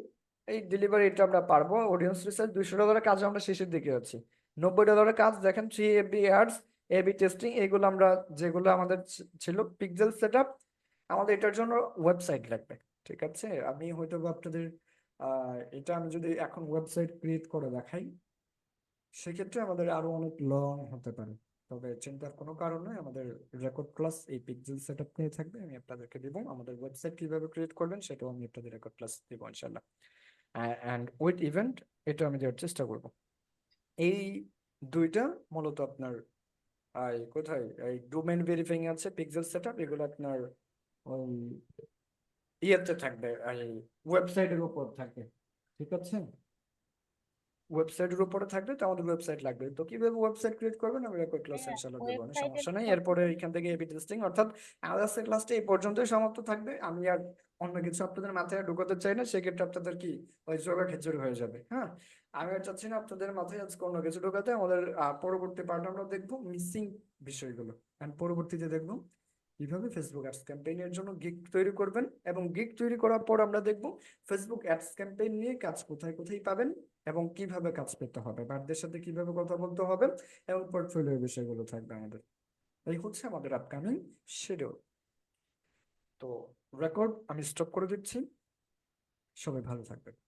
এই ডেলিভারি এটা আমরা পারবো। অডিয়েন্স রিসার্চ $200 কাজ আমরা শেষের দিকে আছি। $90 কাজ দেখেন 3 FB অ্যাডস, এবি টেস্টিং, এগুলো আমরা যেগুলো আমাদের ছিল পিক্সেল সেটআপ, আমাদের এটার জন্য ওয়েবসাইট লাগবে। ঠিক আছে, আমি হয়তো বা আপনাদের এটা আমি যদি এখন ওয়েবসাইট ক্রিয়েট করে দেখাই, সেক্ষেত্রে আমাদের আরো অনেক লং হতে পারে। তবে চিন্তার কোনো কারণ নেই, আমাদের রেকর্ড ক্লাস এই পিক্সেল সেটআপ নিয়ে থাকবে, আমি আপনাদেরকে দিব। আমাদের ওয়েবসাইট কিভাবে ক্রিয়েট করবেন সেটাও আমি আপনাদের রেকর্ড ক্লাস দিব ইনশাল্লাহ। অ্যান্ড উইথ ইভেন্ট এটা আমি দেওয়ার চেষ্টা করব। এই দুইটা মূলত আপনার কোথায় এই ডোমেইন ভেরিফাইং আছে, পিক্সেল সেটআপ, এগুলো আপনার ওই ইয়েতে থাকবে, এই ওয়েবসাইটের উপর থাকবে। ঠিক আছে, ওয়েবসাইটের উপরে থাকবে, তো আমাদের ওয়েবসাইট লাগবে। তো কিভাবে ওয়েবসাইট ক্রিয়েট করবেন আমি রেকর্ড ক্লাস ইনশাআল্লাহ দেবো, কোনো সমস্যা নেই। এরপরে এখান থেকে এবি টেস্টিং, অর্থাৎ আমাদের আজকের ক্লাসটা এই পর্যন্তই সমাপ্ত থাকবে। আমি আর অন্য কিছু আপনাদের মাথায় ঢুকাতে চাই না, সেক্ষেত্রে আপনাদের কি ওই জগা খিচুড়ি হয়ে যাবে। হ্যাঁ, আমি আর চাচ্ছি না আপনাদের মাথায় আজকে অন্য কিছু ঢুকাতে। আমাদের পরবর্তী পার্ট আমরা দেখবো মিসিং বিষয়গুলো, এন্ড পরবর্তীতে দেখবো কিভাবে ফেসবুক অ্যাডস ক্যাম্পেইনের জন্য গিগ তৈরি করবেন, এবং গিগ তৈরি করার পর আমরা দেখবো ফেসবুক অ্যাডস ক্যাম্পেইন নিয়ে কাজ কোথায় কোথায় পাবেন এবং কিভাবে কাজ পেতে হবে, বারদের সাথে কিভাবে কথা বলতে হবে, এবং পোর্টফোলিও বিষয়গুলো থাকবে আমাদের। এই হচ্ছে আমাদের আপকামিং শিডিউল। তো রেকর্ড আমি স্টপ করে দিচ্ছি, সবাই ভালো থাকবেন।